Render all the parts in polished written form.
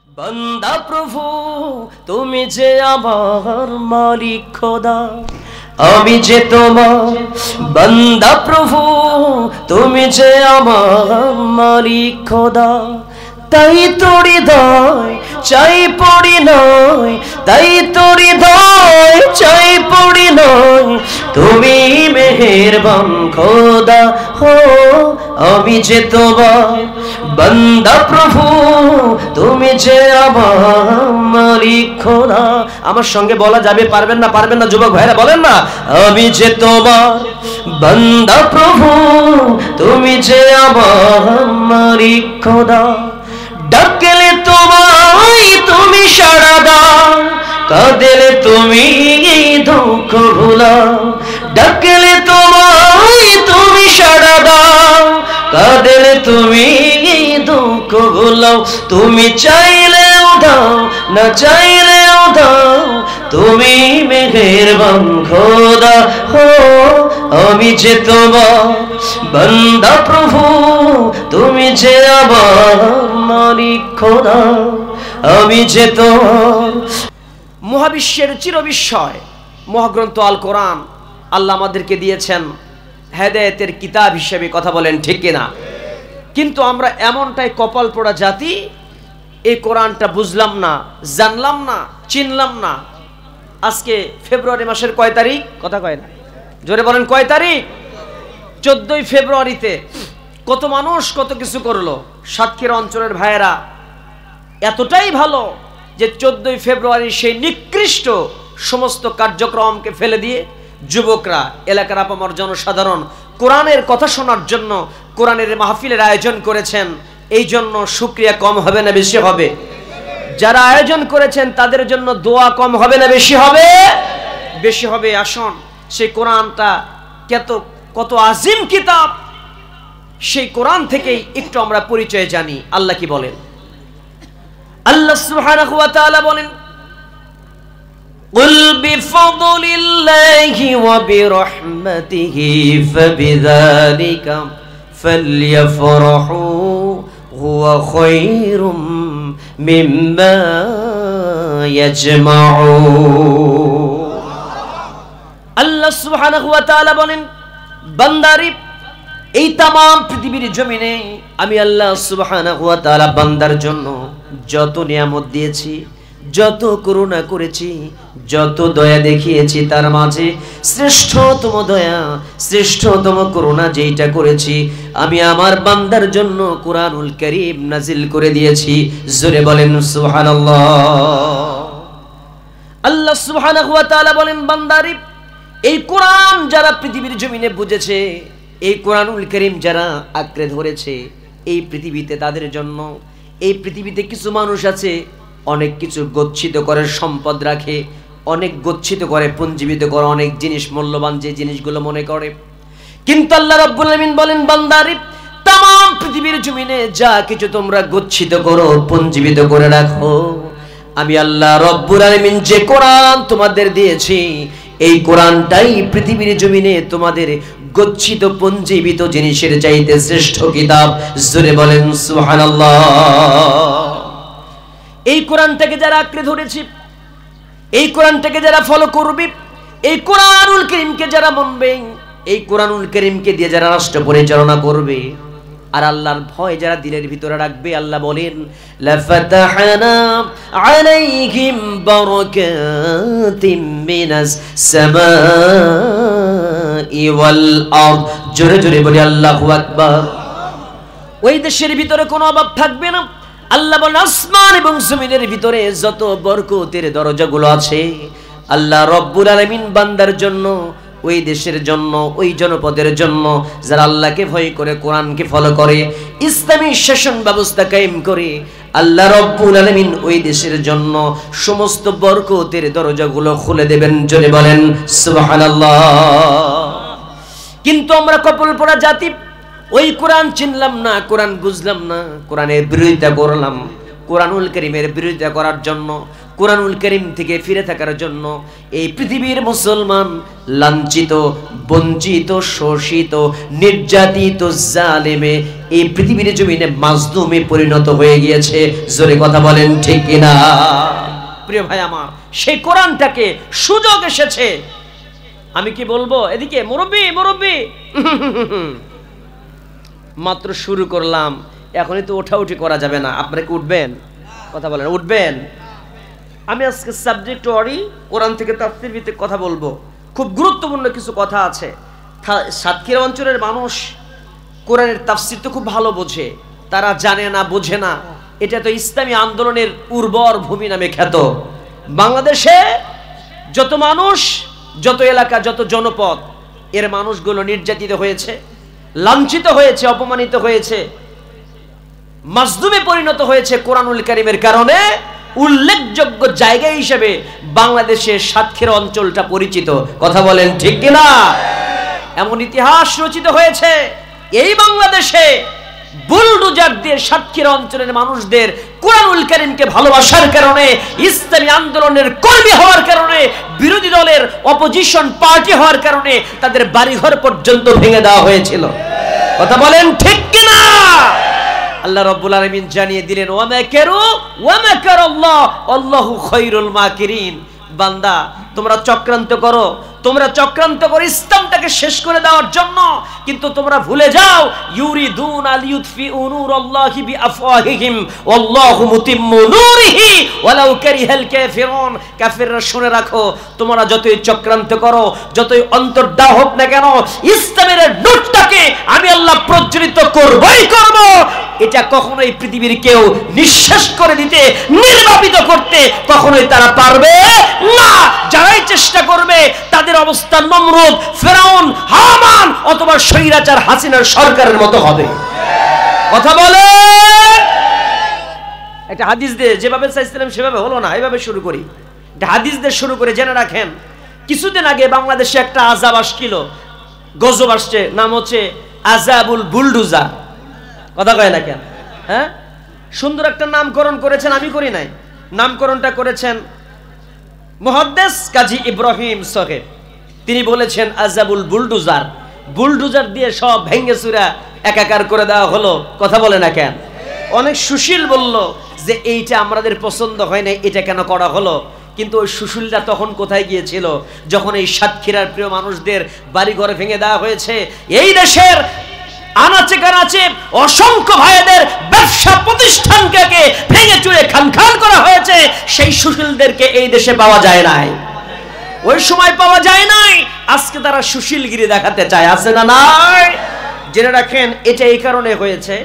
बंदा प्रभु তুমি যে আমার মালিক খোদা আমি যে তোমার বান্দা প্রভু তুমি যে আমার মালিক খোদা তাই তোর হৃদয় চাই পড়ি নয় তাই তোর হৃদয় চাই পড়ি নয় তুমি মেহেরবান খোদা হো আমি যে তোমার বান্দা প্রভু তুমি যে আমার মালিক খোদা আমার সঙ্গে বলা যাবে পারবেন না যুবক ভাইরা বলেন না আমি যে তোমার বান্দা প্রভু তুমি যে আমার মালিক খোদা ডাকলে তোমায় তুমি সাড়া দাও কাঁদলে তুমি দুঃখ ভুলাও ডাকলে তোমায় তুমি সাড়া দাও কাঁদলে তুমি দুঃখ ভুলাও তুমি চাইলেও দাও না চাইলেও দাও তুমি মেহেরবান খোদা হো আমি যে তোমার বান্দা প্রভু তুমি যে আমার মালিক খোদা আমি যে তোমার। মহাবিশ্বের চিরবিস্ময় মহাগ্রন্থ আল কোরআন আল্লাহ আমাদেরকে দিয়েছেন হেদায়েতের কিতাব হিসেবে, কথা বলেন ঠিক কিনা? কিন্তু আমরা এমনটাই কপাল পোড়া জাতি, এই কোরআনটা বুঝলাম না, জানলাম না, চিনলাম না। আজকে ফেব্রুয়ারি মাসের কয় তারিখ? কথা কয় না, জোরে বলেন কয় তারিখ? 14ই ফেব্রুয়ারিতে কত মানুষ কত কিছু করলো। সাতক্ষীরা অঞ্চলের ভাইয়েরা এতটাই ভালো যে 14ই ফেব্রুয়ারি সেই নিকৃষ্ট সমস্ত কার্যক্রমকে ফেলে দিয়ে যুবকরা, এলাকার আপামর জনসাধারণ কোরআনের কথা শোনার জন্য কোরআনের মাহফিলের আয়োজন করেছেন। এই জন্য শুকরিয়া কম হবে না বেশি হবে? যারা আয়োজন করেছেন তাদের জন্য দোয়া কম হবে না বেশি হবে? বেশি হবে। আসুন সেই কোরআনটা কত আজিম কিতাব, সেই কোরআন থেকেই একটু আমরা পরিচয় জানি। আল্লাহ কি বলেন? আল্লাহ সুবহানাহু ওয়া তাআলা বলেন, কুল বিফাদলিল্লাহি ওয়া বিরহমাতিহি ফাবিযালিকা ফালইফরাহু হুয়া খায়রুম মিম্মা ইয়াজমাউন। আল্লাহ সুবহানাহু ওয়া তাআলা বলেন, বান্দারি এই তামাম পৃথিবীর জমিনে আমি আল্লাহ সুবহানাহু ওয়া তাআলা বান্দার জন্য যত নিয়ামত দিয়েছি, যত করুণা করেছি, যত দয়া দেখিয়েছি, তার মাঝে শ্রেষ্ঠতম দয়া, শ্রেষ্ঠতম করুণা যেটা করেছি আমি আমার বান্দার জন্য কুরআনুল কারীম নাজিল করে দিয়েছি। জোরে বলেন সুবহানাল্লাহ। আল্লাহ সুবহানাহু ওয়া তাআলা বলেন, বান্দারি এই কোরআন যারা পৃথিবীর জমিনে বুঝেছে, এই কোরআনুল কারীম যারা আঁকড়ে ধরেছে এই পৃথিবীতে, তাদের জন্য এই পৃথিবীতে কিছু মানুষ আছে অনেক কিছু গচ্ছিত করে, সম্পদ রাখে, অনেক গচ্ছিত করে, পুঞ্জীবিত করে, অনেক জিনিস মূল্যবান যে জিনিসগুলো মনে করে। কিন্তু আল্লাহ রাব্বুল আলামিন বলেন, বান্দারে तमाम পৃথিবীর জমিনে যা কিছু তোমরা গচ্ছিত করো, পুঞ্জীবিত করে রাখো, আমি আল্লাহ রব্বুল আলামিন যে কোরআন তোমাদের দিয়েছি এই কোরআনটাই পৃথিবীর জমিনে তোমাদের গচ্ছিত পুঞ্জীবিত জিনিসের চাইতে শ্রেষ্ঠ কিতাব। জোরে বলেন সুবহানাল্লাহ। এই কোরআনটাকে যারা আঁকড়ে ধরেছে, এই কোরআনটাকে যারা ফলো করবে, এই কোরআনুল কারীমকে যারা মানবে, এই কোরআনুল কারীমকে দিয়ে যারা রাষ্ট্র পরিচালনা করবে আর আল্লাহর ভয় যারা দিলের ভিতরে রাখবে, আল্লাহ বলেন লাফাতাহনা আলাইহিম বারাকাতিম মিনাস সামাই ওয়াল আরদ। জোরে জোরে বলি আল্লাহু আকবার। ওই দেশের ভিতরে কোনো অভাব থাকবে না। আল্লাহ বলেন আসমান এবং জমিনের ভিতরে যত বরকতের দরজাগুলো আছে আল্লাহ রব্বুল আলামিন বান্দার জন্য, ওই দেশের জন্য, ওই জনপদের জন্য যারা আল্লাহকে ভয় করে, কোরআনকে ফলো করে, ইসলামী শাসন ব্যবস্থা কায়েম করে, আল্লাহ রব্বুল আলামিন ওই দেশের জন্য সমস্ত বরকতের দরজাগুলো খুলে দেবেন। জোরে বলেন সুবহানাল্লাহ। কিন্তু আমরা কপাল পোড়া জাতি, ওই কোরআন চিনলাম না, কোরআন বুঝলাম না, কোরআনের বিরোধিতা করলাম। কোরআনুল কারীমের বিরোধিতা করার জন্য কুরআনুল কারীম থেকে ফিরে থাকার জন্য এই পৃথিবীর মুসলমান লাঞ্ছিত, বঞ্চিত, শোষিত, নির্যাতিত, জালেমে এই পৃথিবীর জমিনে মাজলুমে পরিণত হয়ে গিয়েছে। জোরে কথা বলেন ঠিক কিনা? প্রিয় ভাই আমার, সেই কোরআনটাকে সুযোগ এসেছে। আমি কি বলবো, এদিকে মুরব্বি মুরব্বি মাত্র শুরু করলাম, এখনই তো ওঠাউঠি করা যাবে না। আপনারা কি উঠবেন? কথা বলেন, উঠবেন? আমি আজকে সাবজেক্ট ওয়ারি কোরআন থেকে তাফসীর ভিত্তিক কথা বলবো। খুব গুরুত্বপূর্ণ কিছু কথা আছে। সাতক্ষীরা অঞ্চলের মানুষ কোরআনের তাফসীর তো খুব ভালো বোঝে, তারা জানে না, বোঝে না। এটা তো ইসলামী আন্দোলনের উর্বর ভূমি নামে খ্যাত। বাংলাদেশে যত মানুষ, যত এলাকা, যত জনপদ, এর মানুষগুলো নির্যাতিত হয়েছে, লাঞ্ছিত হয়েছে, অপমানিত হয়েছে, মাজলুমে পরিণত হয়েছে কোরআনুল কারীমের কারণে। উল্লেখযোগ্য জায়গা হিসেবে বাংলাদেশের সাতক্ষীরা অঞ্চলটা পরিচিত। কথা বলেন ঠিক কিনা? এমন ইতিহাস রচিত হয়েছে এই বাংলাদেশে বুলডোজার দিয়ে সাতক্ষীরা অঞ্চলের মানুষদের কোরআনুল কারীমকে ভালোবাসার কারণে, ইসলামী আন্দোলনের কর্মী হওয়ার কারণে, বিরোধী দলের অপোজিশন পার্টি হওয়ার কারণে তাদের বাড়িঘর পর্যন্ত ভেঙে দেওয়া হয়েছিল। কথা বলেন ঠিক কিনা? আল্লাহ রাব্বুল আলামিন জানিয়ে দিলেন, ওয়া মাকারু ওয়া মাকারাল্লাহ আল্লাহু খায়রুল মাকিরিন। বান্দা, তোমরা চক্রান্ত করো, তোমরা চক্রান্ত করো ইসলামটাকে শেষ করে দেওয়ার জন্য, কিন্তু তোমরা ভুলে যাও ইউরিদুন আলিয়ুতফিউ নূরাল্লাহি বিআফওয়াহিহিম ওয়াল্লাহু মুতিম্মু নূরিহি ওয়ালাউ কারিহাল কাফিরুন। কাফিররা শুনে রাখো, তোমরা যতই চক্রান্ত করো, যতই অন্তর্দাহ হোক না কেন, ইসলামের নূরটাকে আমি আল্লাহ প্রজ্বলিত করবই করব। এটা কখনোই পৃথিবীর কেউ নিঃশেষ করে দিতে, নির্বাপিত করতে কখনোই তারা পারবে না। যারাই চেষ্টা করবে তাদের অবস্থা নমরুদ, ফেরাউন, হামান অথবা স্বৈরাচার হাসিনার সরকারের মতো হবে। কথা বলে একটা হাদিস দিয়ে, যেভাবে চাইছিলাম সেভাবে হলো না, এইভাবে শুরু করি। একটা হাদিস দিয়ে শুরু করে জেনে রাখেন, কিছুদিন আগে বাংলাদেশে একটা আযাব আসছিল, গজব আসছে, নাম হচ্ছে আযাবুল বুলডোজার। কথা কয় না কেন? হ্যাঁ, সুন্দর একটা নামকরণ করেছেন, আমি করি নাই। নামকরণটা করেছেন মুহাদ্দিস কাজী ইব্রাহিম সাহেব। তিনি বলেছেন আযাবুল বুলডোজার। বুলডোজার দিয়ে সব ভেঙে চুরা একাকার করে দেওয়া হলো। কথা বলে না কেন? অনেক সুশীল বলল যে এইটা আমাদের পছন্দ হয় না, এটা কেন করা হলো? কিন্তু ওই সুশীলটা তখন কোথায় গিয়েছিল যখন এই সাতক্ষীরার প্রিয় মানুষদের বাড়ি ঘরে ভেঙে দেওয়া হয়েছে? এই দেশের আনাচে কানাচে অসংখ্য ভাইদের ব্যবসা প্রতিষ্ঠানকে ভেঙে চুরে খানখান করা হয়েছে। সেই সুশীলদেরকে এই দেশে পাওয়া যায় নাই, ওই সময় পাওয়া যায় নাই। আজকে তারা সুশীলগিরি দেখাতে চায়, আছে না নাই? জেনে রাখেন, এটা এই কারণে হয়েছে,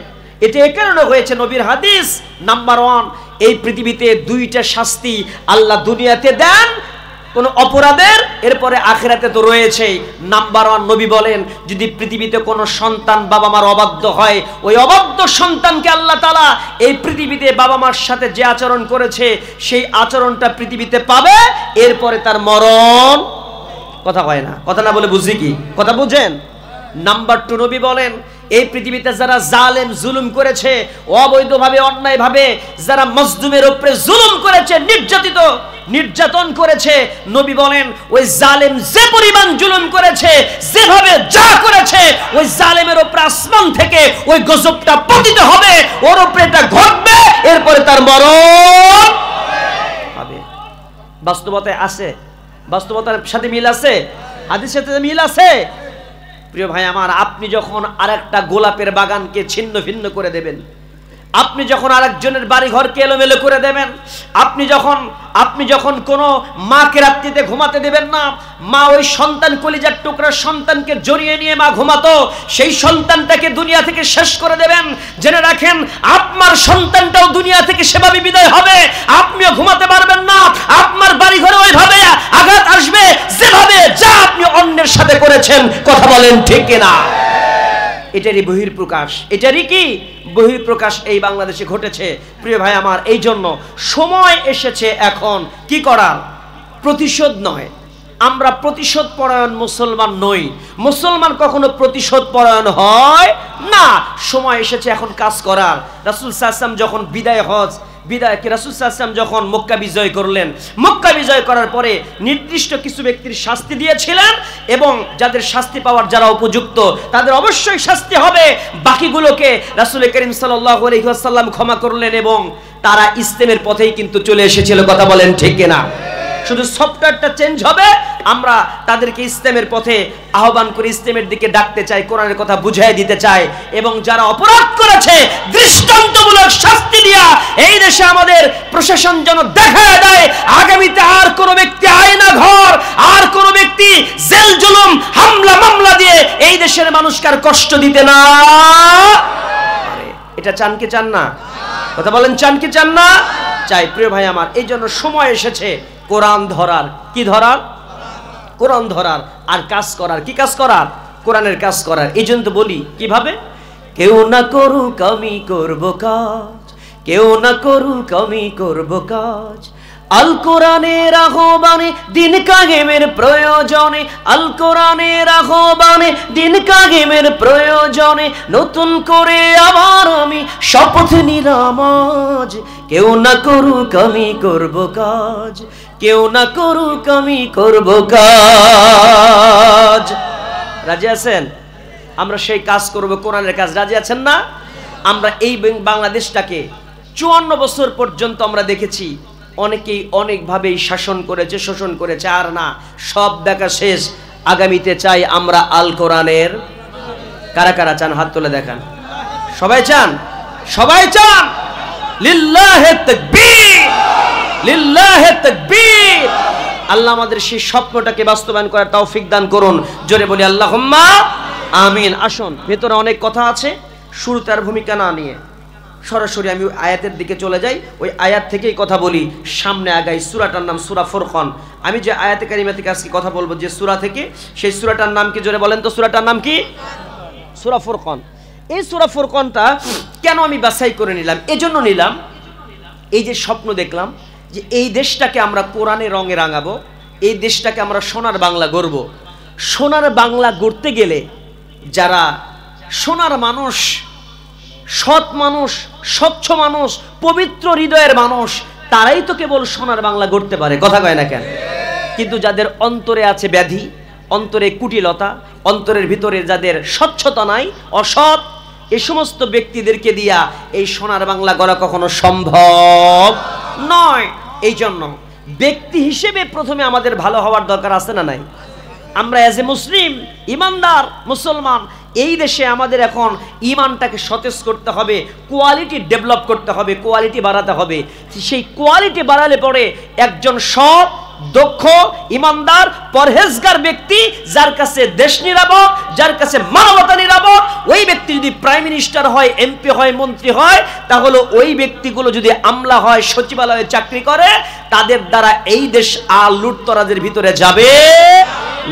এটা এই কারণে হয়েছে। নবীর হাদিস নাম্বার 1, এই পৃথিবীতে দুইটা শাস্তি আল্লাহ দুনিয়াতে দেন কোন অপরাধের, এরপরে আখিরাতে তো রয়েছেই। নাম্বার 1, নবী বলেন, যদি পৃথিবীতে কোনো সন্তান বাবা মার অবাধ্য হয়, ওই অবাধ্য সন্তানকে আল্লাহ তাআলা এই পৃথিবীতে বাবা মার সাথে যে আচরণ করেছে সেই আচরণটা পৃথিবীতে পাবে, এরপরে তার মরণ। কথা হয় না? কথা না বলে বুঝি কি? কথা বুঝেন? নাম্বার 2, নবী বলেন, এই পৃথিবীতে যারা জালেম জুলুম করেছে, অবৈধভাবে অন্যায়ভাবে যারা মাজলুমের উপরে জুলুম করেছে, নির্যাতন করেছে, নবী বলেন ওই জালেম যে পরিমাণ জুলুম করেছে, যেভাবে যা করেছে, ওই জালেমের উপরে আসমান থেকে ওই গজবটা পতিত হবে, ওর উপরে এটা ঘটবে, এরপরে তার মরণ হবে। বাস্তবতায় আছে, বাস্তবতার সাথে মিল আছে, হাদিসের সাথে মিল আছে। প্রিয় ভাই আমার, আপনি যখন আরেকটা গোলাপের বাগানকে ছিন্ন ভিন্ন করে দেবেন, আপনি যখন আরেকজনের বাড়ি ঘরকে এলোমেলো করে দেবেন, আপনি যখন কোনো মাকে রাত্রিতে ঘুমাতে দেবেন না, মা ওই সন্তান কলিজার টুকরা সন্তানকে জড়িয়ে নিয়ে মা ঘুমাতো, সেই সন্তানটাকে দুনিয়া থেকে শেষ করে দেবেন, জেনে রাখেন আপনার সন্তানটাও দুনিয়া থেকে সেভাবে বিদায় হবে, আপনিও ঘুমাতে পারবেন না, আপনার বাড়ি ঘরে ওইভাবে আঘাত আসবে যেভাবে যা আপনি অন্যের সাথে করেছেন। কথা বলেন ঠিক কিনা? এটারই বহিঃপ্রকাশ, এটারই কি বহিঃপ্রকাশ এই বাংলাদেশে ঘটেছে। প্রিয় ভাই আমার, এই জন্য সময় এসেছে এখন কি করার? প্রতিশোধ নয়। আমরা প্রতিশোধ পরায়ণ মুসলমান নই, মুসলমান কখনো প্রতিশোধ পরায়ণ হয় না। সময় এসেছে এখন কাজ করার। রাসূল সাল্লাল্লাহু আলাইহি ওয়াসাল্লাম যখন বিদায় হজ বিদায় কি রাসূল সাল্লাল্লাহু আলাইহি ওয়াসাল্লাম যখন মক্কা বিজয় করলেন, মক্কা বিজয় করার পরে নির্দিষ্ট কিছু ব্যক্তির শাস্তি দিয়েছিলেন এবং যাদের শাস্তি পাওয়ার যারা উপযুক্ত তাদের অবশ্যই শাস্তি হবে, বাকিগুলোকে রাসূল করিম সাল্লাল্লাহু আলাইহি ওয়াসাল্লাম ক্ষমা করলেন এবং তারা ইসলামের পথেই কিন্তু চলে এসেছিল। কথা বলেন ঠিক কিনা? শুধু সফটওয়্যারটা চেঞ্জ হবে, আমরা তাদেরকে ইসলামের পথে আহ্বান করে ইসলামের দিকে ডাকতে চাই, কোরআনের কথা বুঝিয়ে দিতে চাই এবং যারা অপরাধ করেছে দৃষ্টান্তমূলক শাস্তি দিয়া এই দেশে আমাদের প্রশাসন যেন দেখায় দেয় আগামীতে আর কোনো ব্যক্তি আয়না ঘর, আর কোনো ব্যক্তি জেল জুলুম হামলা মামলা দিয়ে এই দেশের মানুষকে আর কষ্ট দিতে না। এটা চান কি চান না? কথা বলেন, চান কি চান না? চাই। প্রিয় ভাই আমার, এই জন্য সময় এসেছে কোরআন ধরার। কি ধরার? কোরআন ধরার আর কাজ করার। কি কাজ করার? কোরআনের কাজ করার। এই জন্য তো বলি কিভাবে, কেউ না করুক আমি করব কাজ, কেউ না করুক আমি করব কাজ, আল কোরআনের আহ্বানে দিন কায়েমের প্রয়োজনে, আল কোরআনের আহ্বানে দিন কায়েমের প্রয়োজনে নতুন করে আবার আমি শপথ নিলাম আজ, কেউ না করুক আমি করব কাজ, কেউ না করুক আমি করব কাজ। রাজি আছেন? আমরা সেই কাজ করব, কোরআনের কাজ। রাজি আছেন না? আমরা এই বাংলাদেশটাকে 54 বছর পর্যন্ত আমরা দেখেছি অনেকেই অনেকভাবেই শাসন করেছে, শোষণ করেছে, আর না, সব দেখা শেষ। আগামীতে চাই আমরা আল কোরআনের। কারা কারা চান হাত তুলে দেখান। সবাই চান? সবাই চান? লিল্লাহে তাকবীর, লিল্লাহে তাকবীর। আল্লাহ আমাদের সেই স্বপ্নটাকে বাস্তবায়ন করার তৌফিক দান করুন। জোরে বলি আল্লাহুম্মা আমিন। আসুন, ভেতরে অনেক কথা আছে, শুরুতে আর ভূমিকা না নিয়ে সরাসরি আমি আয়াতের দিকে চলে যাই, ওই আয়াত থেকেই কথা বলি, সামনে আগাই। সূরাটার নাম সূরা ফুরকান। আমি যে আয়াতে কারিমা থেকে আজকে কথা বলবো, যে সূরা থেকে, সেই সূরাটার নাম কি? জোরে বলেন তো, সূরাটার নাম কি? সূরা ফুরকান। এই সূরা ফুরকানটা কেন আমি বাছাই করে নিলাম? এজন্য নিলাম, এই যে স্বপ্ন দেখলাম যে এই দেশটাকে আমরা কোরআনে রঙে রাঙাবো, এই দেশটাকে আমরা সোনার বাংলা গড়ব। সোনার বাংলা গড়তে গেলে যারা সোনার মানুষ, সৎ মানুষ, স্বচ্ছ মানুষ, পবিত্র হৃদয়ের মানুষ, তারাই তো কেবল সোনার বাংলা গড়তে পারে। কথা কয় না কেন? কিন্তু যাদের অন্তরে আছে ব্যাধি, অন্তরে কুটিলতা, অন্তরের ভিতরে যাদের স্বচ্ছতা নাই, অসৎ, এই সমস্ত ব্যক্তিদেরকে দিয়া এই সোনার বাংলা গড়া কখনো সম্ভব নয়। এই জন্য ব্যক্তি হিসেবে প্রথমে আমাদের ভালো হওয়ার দরকার আছে না নাই? আমরা এজ এ মুসলিম, ইমানদার মুসলমান, এই দেশে আমাদের এখন ইমানটাকে সতেজ করতে হবে, কোয়ালিটি ডেভেলপ করতে হবে, কোয়ালিটি বাড়াতে হবে। সেই কোয়ালিটি বাড়ালে পরে একজন সৎ, দক্ষ, ইমানদার, পরহেজগার ব্যক্তি, যার কাছে দেশ নিরাপদ, যার কাছে মানবতা নিরাপদ, ওই ব্যক্তি যদি প্রাইম মিনিস্টার হয়, এমপি হয়, মন্ত্রী হয়, তাহলে ওই ব্যক্তিগুলো যদি আমলা হয়, সচিবালয়ে চাকরি করে, তাদের দ্বারা এই দেশ আর লুটতরাজের ভিতরে যাবে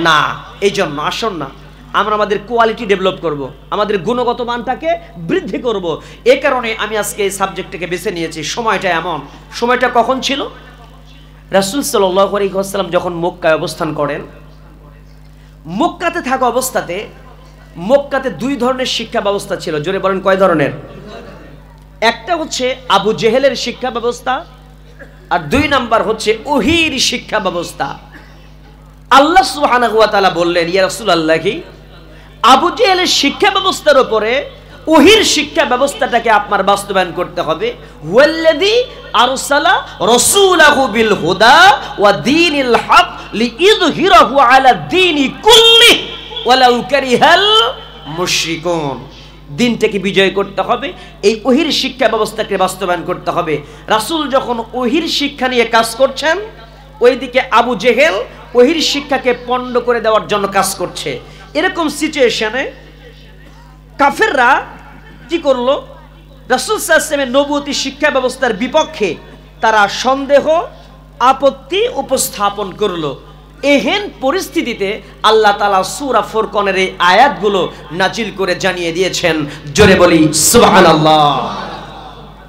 না। এই জন্য আসুন না, আমরা আমাদের কোয়ালিটি ডেভেলপ করব, আমাদের গুণগত মানটাকে বৃদ্ধি করব। এই কারণে আমি আজকে এই সাবজেক্টটাকে বেছে নিয়েছি। সময়টা এমন, সময়টা কখন ছিল? রাসূল সাল্লাল্লাহু আলাইহি ওয়াসাল্লাম যখন মক্কায় অবস্থান করেন, মক্কাতে থাকা অবস্থাতে মক্কাতে দুই ধরনের শিক্ষা ব্যবস্থা ছিল। জোরে বলেন, কয় ধরনের? একটা হচ্ছে আবু জেহেলের শিক্ষা ব্যবস্থা, আর দুই নাম্বার হচ্ছে ওহীর শিক্ষা ব্যবস্থা। আল্লাহ সুবহানাহু ওয়া তাআলা বললেন, ইয়া রাসূলুল্লাহ, আবু জেহেলের শিক্ষা ব্যবস্থার উপরে ওহীর শিক্ষা ব্যবস্থাটাকে আপনার বাস্তবায়ন করতে হবে। হুয়াল্লাযী আরসালা রাসূলাহু বিল হুদা ওয়া দীনিল হক লিইযহিরাহু আলা দীনি কুল্লিহি ওয়ালাউ কারিহাল মুশরিকুন। দিনটাকে বিজয় করতে হবে, এই ওহীর শিক্ষা ব্যবস্থাকে বাস্তবায়ন করতে হবে। রাসূল যখন ওহীর শিক্ষা নিয়ে কাজ করছেন, ওইদিকে আবু জেহেল ওহীর শিক্ষাকে পণ্ড করে দেওয়ার জন্য কাজ করছে। এরকম সিচুয়েশনে কাফেররা কি করলো? রাসূল সাল্লাল্লাহু আলাইহি ওয়াসাল্লামের নবুয়তি শিক্ষা ব্যবস্থার বিপক্ষে তারা সন্দেহ, আপত্তি উপস্থাপন করলো। এহেন পরিস্থিতিতে আল্লাহ তাআলা সূরা ফুরকানের এই আয়াতগুলো নাজিল করে জানিয়ে দিয়েছেন। জোরে বলি সুবহানাল্লাহ।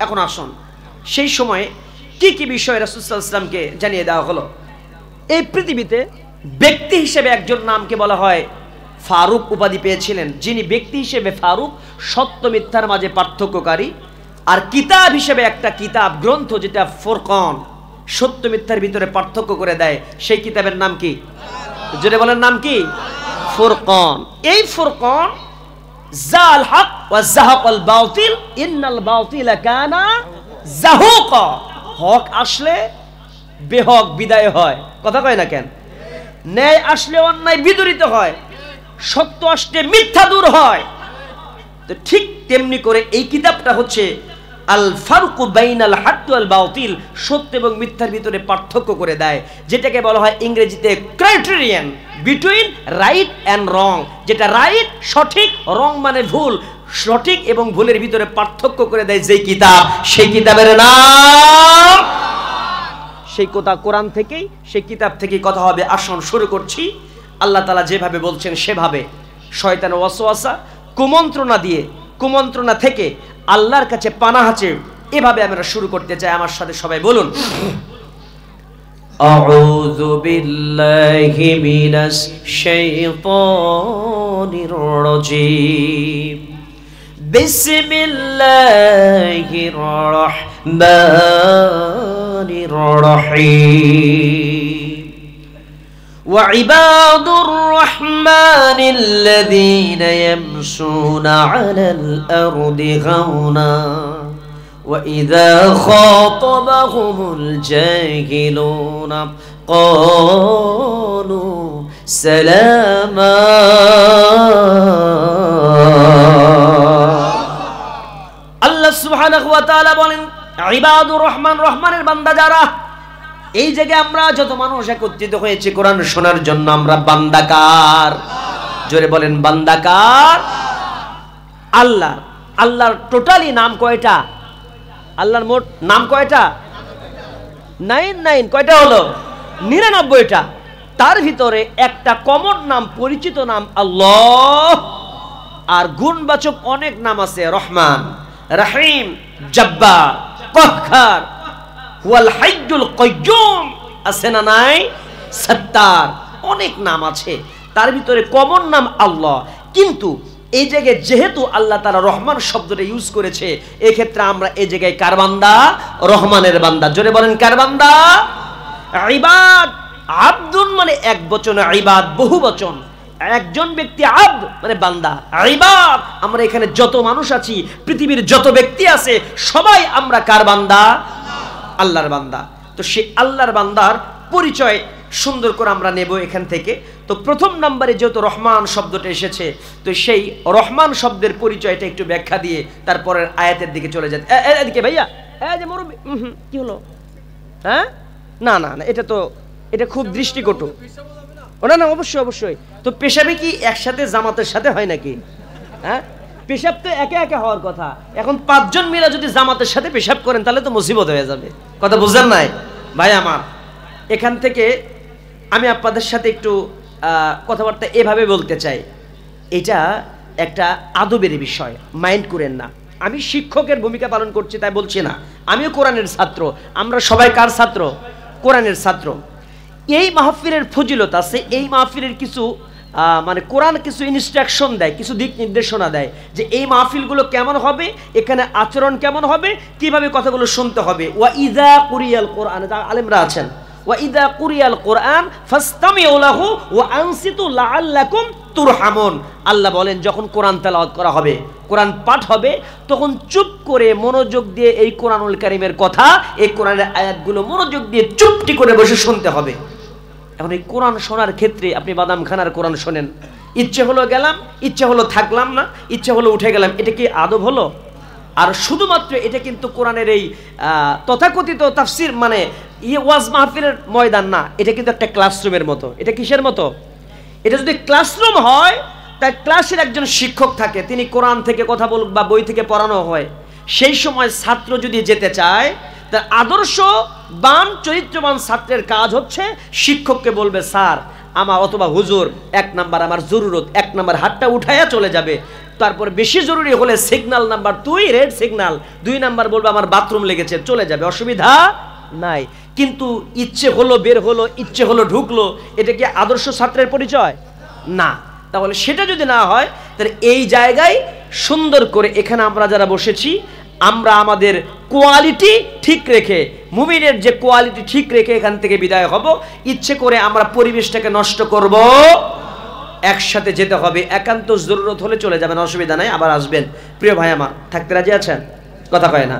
এখন আসুন, সেই সময়ে কি কি বিষয় রাসূল সাল্লাল্লাহু আলাইহি ওয়াসাল্লামকে জানিয়ে দেওয়া হলো। এই পৃথিবীতে ব্যক্তি হিসেবে একজন নামকে বলা হয় ফারুক উপাধি পেয়েছিলেন, যিনি ব্যক্তি হিসেবে ফারুক, সত্য মিথ্যার মাঝে পার্থক্যকারী, আর কিতাব হিসেবে একটা কিতাব গ্রন্থ যেটা ফুরকান, সত্য মিথ্যার ভিতরে পার্থক্য করে দেয়, সেই কিতাবের নাম কি? জোরে বলেন, নাম কি? ফুরকান। এই ফুরকান জাল হক ওয়া যাহাকাল বাতিল ইন্নাল বাতিলা কানা যাহুকা। হক আসলে বেহক বিদায় হয়, কথা কয় না কেন? ন্যায় আসলে অন্যায় বিদূরিত হয়, সত্য আসলে মিথ্যা দূর হয়। তো ঠিক তেমনি করে এই কিতাবটা হচ্ছে আল ফারকু বাইনাল হক ওয়াল বাতিল, সত্য এবং মিথ্যার ভিতরে পার্থক্য করে দেয়, যেটাকে বলা হয় ইংরেজিতে ক্রাইটেরিয়ান বিটুইন রাইট অ্যান্ড রং। যেটা রাইট সঠিক, রং মানে ভুল, সঠিক এবং ভুলের ভিতরে পার্থক্য করে দেয় যেই কিতাব, সেই কিতাবের নাম। সেই কথা কোরআন থেকেই, সেই কিতাব থেকেই কথা হবে। আসুন শুরু করছি। আল্লাহ তাআলা যেভাবে বলছেন সেভাবে, শয়তানের ওয়াসওয়াসা কুমন্ত্রণা দিয়ে, কুমন্ত্রণা থেকে আল্লাহর কাছে পানাহ চেয়ে এভাবে আমরা শুরু করতে চাই। আমার সাথে সবাই বলুন, আউযু বিল্লাহি মিনাশ শাইতানির রাজীম, বিসমিল্লাহির রাহমানির রাহিম। وعباد الرحمن الذين يمشون على الأرض هونا وإذا خاطبهم الجاهلون قالوا سلاما। আল্লাহ সুবহানাহু ওয়া তাআলা বলেন, ইবাদুর রহমান, রহমানের বান্দা যারা, এই জায়গায় আমরা যত মানুষ একত্রিত হয়েছে কোরআন শোনার জন্য, আমরা বান্দাকার। জোরে বলেন, বান্দাকার আল্লাহ। আল্লাহর টোটালি নাম কয়টা? আল্লাহর মোট নাম কয়টা? 99। কয়টা হলো? 99টা। তার ভিতরে একটা কমন নাম, পরিচিত নাম আল্লাহ, আর গুণবাচক অনেক নাম আছে, রহমান, রহিম, জব্বার, কহ্হার, ওয়াল হাইয়ুল কাইয়্যুম, আছে না নাই? সত্তার, অনেক নাম আছে। তার ভিতরে কমন নাম আল্লাহ। কিন্তু এই জায়গায় যেহেতু আল্লাহ তাআলা রহমান শব্দটা ইউজ করেছে, এই ক্ষেত্রে আমরা এই জায়গায় কার বান্দা? রহমানের বান্দা। জোরে বলেন, কার বান্দা? ইবাদ, আব্দুন মানে এক বচন, ইবাদ বহু বচন। একজন ব্যক্তি আব্দ মানে বান্দা, ইবাদ আমরা এখানে যত মানুষ আছি, পৃথিবীর যত ব্যক্তি আছে, সবাই আমরা কার বান্দা? আল্লাহর বান্দা। তো সে আল্লাহর বান্দার পরিচয় সুন্দর করে আমরা নেব এখান থেকে। তো প্রথম নম্বরে যেহেতু রহমান শব্দটা এসেছে, তো সেই রহমান শব্দের পরিচয়টা একটু ব্যাখ্যা দিয়ে তারপরে আয়াতের দিকে চলে যেতে। এদিকে ভাইয়া, এই যে মুরব্বি, কি হলো? হ্যাঁ, না না না, এটা খুব দৃষ্টিকটু। না না, অবশ্যই অবশ্যই। তো পেশাবে কি একসাথে জামাতের সাথে হয় নাকি? হ্যাঁ, পেশাব তো একে একে হওয়ার কথা। এখন 5 জন মিলে যদি জামাতের সাথে পেশাব করেন তাহলে তো মুসিবত হয়ে যাবে। কথা বুঝেন নাই ভাই আমার? এখান থেকে আমি আপনাদের সাথে একটু কথাবার্তা এভাবে বলতে চাই। এটা একটা আদবের বিষয়, মাইন্ড করেন না। আমি শিক্ষকের ভূমিকা পালন করছি তাই বলছি না, আমিও কোরআনের ছাত্র। আমরা সবাই কার ছাত্র? কোরআনের ছাত্র। এই মাহফিলের ফজিলত আছে, এই মাহফিলের কিছু মানে কোরআন কিছু ইনস্ট্রাকশন দেয়, কিছু দিক নির্দেশনা দেয় যে এই মাহফিলগুলো কেমন হবে, এখানে আচরণ কেমন হবে, কিভাবে কথাগুলো শুনতে হবে। ওয়া ইযা কুরিয়াল কোরআন, আলেমরা আছেন, ওয়া ইযা কুরিয়াল কোরআন ফাসতামিউ লাহু ওয়া আনসিতু লাআল্লাকুম তুরহামুন। আল্লাহ বলেন, যখন কোরআন তেলাওয়াত করা হবে, কোরআন পাঠ হবে, তখন চুপ করে মনোযোগ দিয়ে এই কোরআনুল কারীমের কথা, এই কোরআনের আয়াতগুলো মনোযোগ দিয়ে চুপটি করে বসে শুনতে হবে। এখন এই কোরআন শোনার ক্ষেত্রে আপনি বাদাম খানার কোরআন শোনেন, ইচ্ছে হলো গেলাম, ইচ্ছে হলো থাকলাম না, ইচ্ছে হলো উঠে গেলাম, এটা কি আদব হলো? আর শুধুমাত্র এটা কিন্তু কোরআনের এই তথাকথিত তাফসির মানে ওয়াজ মাহফিলের ময়দান না, এটা কিন্তু একটা ক্লাসরুমের মতো। এটা কিসের মতো? এটা যদি ক্লাসরুম হয়, তাই ক্লাসের একজন শিক্ষক থাকে, তিনি কোরআন থেকে কথা বলুক বা বই থেকে পড়ানো হয়, সেই সময় ছাত্র যদি যেতে চায়, তার আদর্শবান চরিত্রবান ছাত্রের কাজ হচ্ছে শিক্ষককে বলবে, স্যার আমার, অথবা হুজুর, 1 নাম্বার আমার জরুরত, 1 নাম্বার হাতটা উঠাইয়া চলে যাবে। তারপর বেশি জরুরি হলে signal number 2, red signal, 2 number বলবে আমার বাথরুম লেগেছে, চলে যাবে, অসুবিধা নাই। কিন্তু ইচ্ছে হলো বের হলো, ইচ্ছে হলো ঢুকলো, এটা কি আদর্শ ছাত্রের পরিচয়? না। তাহলে সেটা যদি না হয়, তাহলে এই জায়গায় সুন্দর করে এখানে আমরা যারা বসেছি, আমরা আমাদের কোয়ালিটি ঠিক রেখে, মুমিনের যে কোয়ালিটি ঠিক রেখে এখান থেকে বিদায় হব। ইচ্ছে করে আমরা পরিবেশটাকে নষ্ট করব, একসাথে যেতে হবে। একান্ত জরুরত হলে চলে যাবেন, অসুবিধা নাই, আবার আসবেন। প্রিয় ভাই আমার, থাকতে রাজি আছেন? কথা কয় না,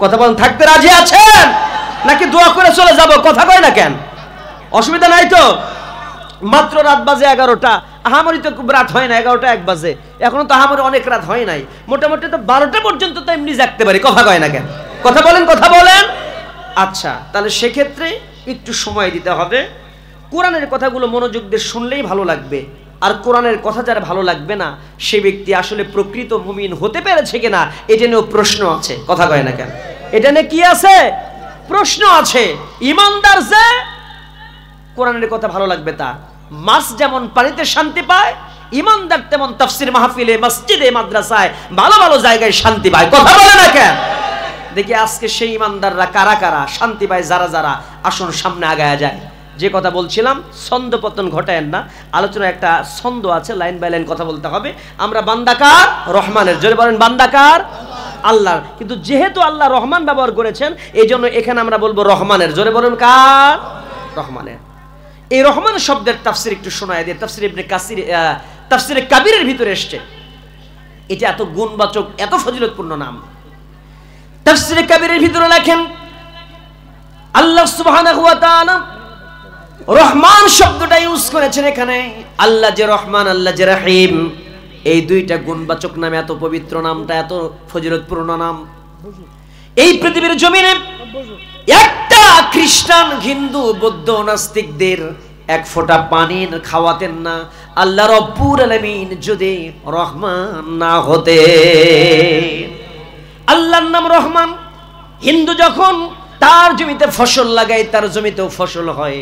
কথা বলেন, থাকতে রাজি আছেন নাকি দোয়া করে চলে যাব? কথা কয় না কেন? অসুবিধা নাই তো? মাত্র রাত বাজে 11টা, আহামরি তো খুব রাত হয় না, 11টা 1 বাজে, এখনো তো আহামরি অনেক রাত হয় নাই। মোটামুটি তো 12টা পর্যন্ত তো এমনি জাগতে পারি। কথা কয় না কেন? কথা বলেন, কথা বলেন। আচ্ছা, তাহলে সেক্ষেত্রে একটু সময় দিতে হবে। কোরআনের কথাগুলো মনোযোগ দিয়ে শুনলেই ভালো লাগবে। আর কোরআনের কথা যারা ভালো লাগবে না, সে ব্যক্তি আসলে প্রকৃত মুমিন হতে পেরেছে কিনা এটা নিয়েও প্রশ্ন আছে। কথা কয় না কেন? এটা নিয়ে কি আছে? প্রশ্ন আছে। ইমানদার যে কোরআনের কথা ভালো লাগবে তা, মাছ যেমন পানিতে শান্তি পায়, ইমানদার তেমন তাফসির মাহফিলে, মসজিদে, মাদ্রাসায়, ভালো ভালো জায়গায় শান্তি পায়। কথা বলে না কেন? দেখি আজকে সেই ইমানদাররা কারা কারা শান্তি পায়, যারা যারা আসুন সামনে আগায়া যায়। যে কথা বলছিলাম, ছন্দ পতন ঘটায়েন না। আলোচনা একটা ছন্দ আছে, লাইন বাই লাইন কথা বলতে হবে। আমরা বান্দাকার রহমানের, জোরে বলেন বান্দাকার আল্লাহর। কিন্তু যেহেতু আল্লাহ রহমান ব্যবহার করেছেন, এই জন্য এখানে আমরা বলবো রহমানের। জোরে বলুন কার? রহমানের। এই রহমান শব্দের তাফসির একটু শোনায় দিয়ে, তাফসির ইবনে কাসির, তাফসিরে কাবিরের ভিতরে এসছে। এটা এত গুণবাচক, এত ফজিলতপূর্ণ নাম। তাফসিরে কাবিরের ভিতরে লেখেন আল্লাহ সুবহানাহু ওয়া তাআলা রহমান শব্দটা ইউজ করেছেন এখানে। আল্লাহ যে রহমান, আল্লাহ যে রহিম, এই দুইটা গুণবাচক নাম, এত পবিত্র নামটা, এত ফজিলতপূর্ণ নাম। এই পৃথিবীর জমিনে একটা খ্রিস্টান, হিন্দু, বৌদ্ধ, নাস্তিকদের এক ফোঁটা পানির খাওয়াতেন না আল্লাহ রব্বুল আলামিন যদি রহমান না হতে। আল্লাহর নাম রহমান। হিন্দু যখন তার জমিতে ফসল লাগায়, তার জমিতেও ফসল হয়।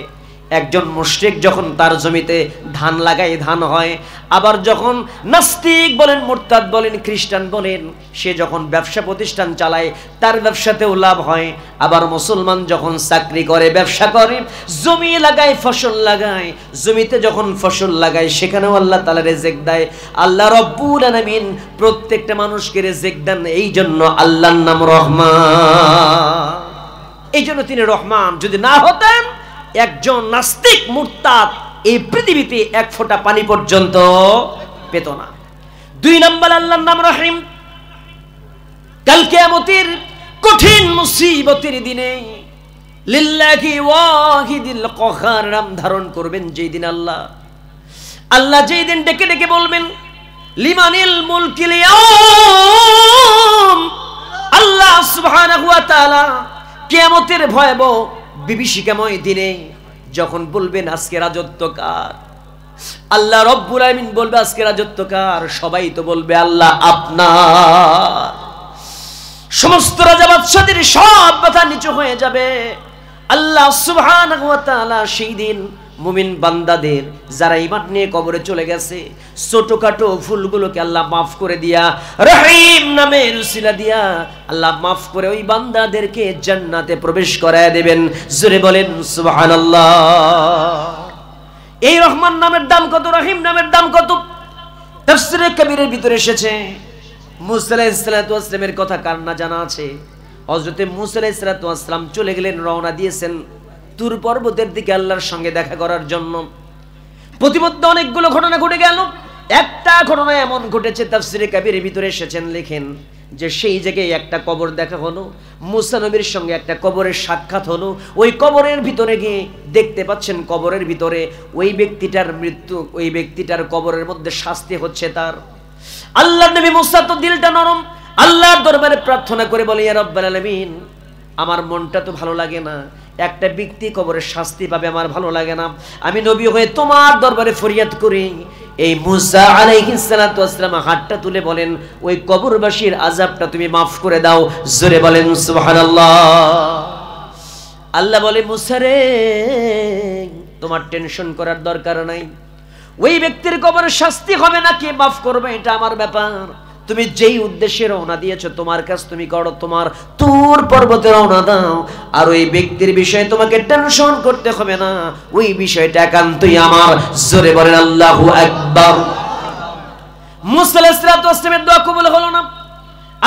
একজন মুশরিক যখন তার জমিতে ধান লাগায়, ধান হয়। আবার যখন নাস্তিক বলেন, মুরতাদ বলেন, খ্রিস্টান বলেন, সে যখন ব্যবসা প্রতিষ্ঠান চালায়, তার ব্যবসাতেও লাভ হয়। আবার মুসলমান যখন চাকরি করে, ব্যবসা করে, জমি লাগায়, ফসল লাগায়, জমিতে যখন ফসল লাগায়, সেখানেও আল্লাহ তাআলা রিজিক দেয়। আল্লাহ রব্বুল আলামিন প্রত্যেকটা মানুষকে রিজিক দেন। এই জন্য আল্লাহর নাম রহমান। এই জন্য তিনি রহমান। যদি না হতেন, একজন নাস্তিক, মুরতাদ এই পৃথিবীতে এক ফোঁটা পানি পর্যন্ত পেত না। 2 নম্বর আল্লাহর নাম রহিম। কাল কিয়ামতের কঠিন মুসিবতের দিনে লিল্লাহি ওয়াহিদিল কাহার নাম ধারণ করবেন যেই দিন আল্লাহ যেই দিন ডেকে ডেকে বলবেন লিমানিল মুলকিল ইয়াউম। আল্লাহ সুবহানাহু ওয়া তাআলা কিয়ামতের ভয়াবহ বিভীষিকাময় দিনে যখন বলবেন আজকে রাজত্ব কার, আল্লাহ রব্বুল আলামিন বলবে আজকে রাজত্ব কার, সবাই তো বলবে আল্লাহ আপনার। সমস্ত রাজা বাদশাদের সব মাথা নিচু হয়ে যাবে। আল্লাহ সুবহানাহু ওয়া তাআলা সেই দিন মুমিন বান্দাদের যারা ঈমান নিয়ে কবরে চলে গেছে, ছোটখাটো ভুলগুলোকে আল্লাহ মাফ করে দিয়া, রহিম নামের উসিলা দিয়া আল্লাহ মাফ করে ওই বান্দাদেরকে জান্নাতে প্রবেশ করায় দেবেন। জোরে বলেন সুবহানাল্লাহ। এই রহমান নামের দাম কত, রহিম নামের দাম কত? তাফসীরে কাবীরের ভিতরে এসেছে। মুসা আলাইহিস সালাতু ওয়াস সালামের কথা কার না জানা আছে? হযরতে মুসা আলাইহিস সালাতু ওয়াস সালাম চলে গেলেন, রওনা দিয়েছেন তুর পর্বতের দিকে আল্লাহর সঙ্গে দেখা করার জন্য। প্রতিমধ্যে অনেকগুলো ঘটনা ঘটে গেল। একটা ঘটনা এমন ঘটেছে, তাফসীরে কাবীরের ভিতরে এসেছেন, লেখেন যে সেই জায়গায় একটা কবর দেখা হলো। মুসা নবীর সঙ্গে একটা কবরের সাক্ষাৎ হলো। ওই কবরের ভিতরে গিয়ে দেখতে পাচ্ছেন, কবরের ভিতরে ওই ব্যক্তিটার মৃত্যু, ওই ব্যক্তিটার কবরের মধ্যে শাস্তি হচ্ছে তার। আল্লাহর নবী মুসা তো দিলটা নরম, আল্লাহর দরবারে প্রার্থনা করে বলে ইয়া রাব্বাল আলামিন, আমার মনটা তো ভালো লাগে না, একটা ব্যক্তি কবরের শাস্তি পাবে, আমার ভালো লাগে না। আমি নবী হয়ে তোমার দরবারে ফরিয়াদ করি। এই মুসা আলাইহিস সালাতু ওয়াস সালাম হাতটা তুলে বলেন, ওই কবরবাসীর আযাবটা তুমি মাফ করে দাও। জোরে বলেন সুবহানাল্লাহ। আল্লাহ বলে, মুসা রে, তোমার টেনশন করার দরকার নাই। ওই ব্যক্তির কবরের শাস্তি হবে না, কে মাফ করবে এটা আমার ব্যাপার। তুমি যেই উদ্দেশ্যে রওনা দিয়েছো, তোমার কাজ তুমি করো, তোমার তুর পর্বতে রওনা দাও। আর ওই ব্যক্তির বিষয়ে তোমাকে টেনশন করতে হবে না, ওই বিষয়টা একান্তই আমার। জোরে বলেন আল্লাহু আকবার। মুসা আলাইহিস সালাতু ওয়াস সালামের দোয়া কবুল হলো না।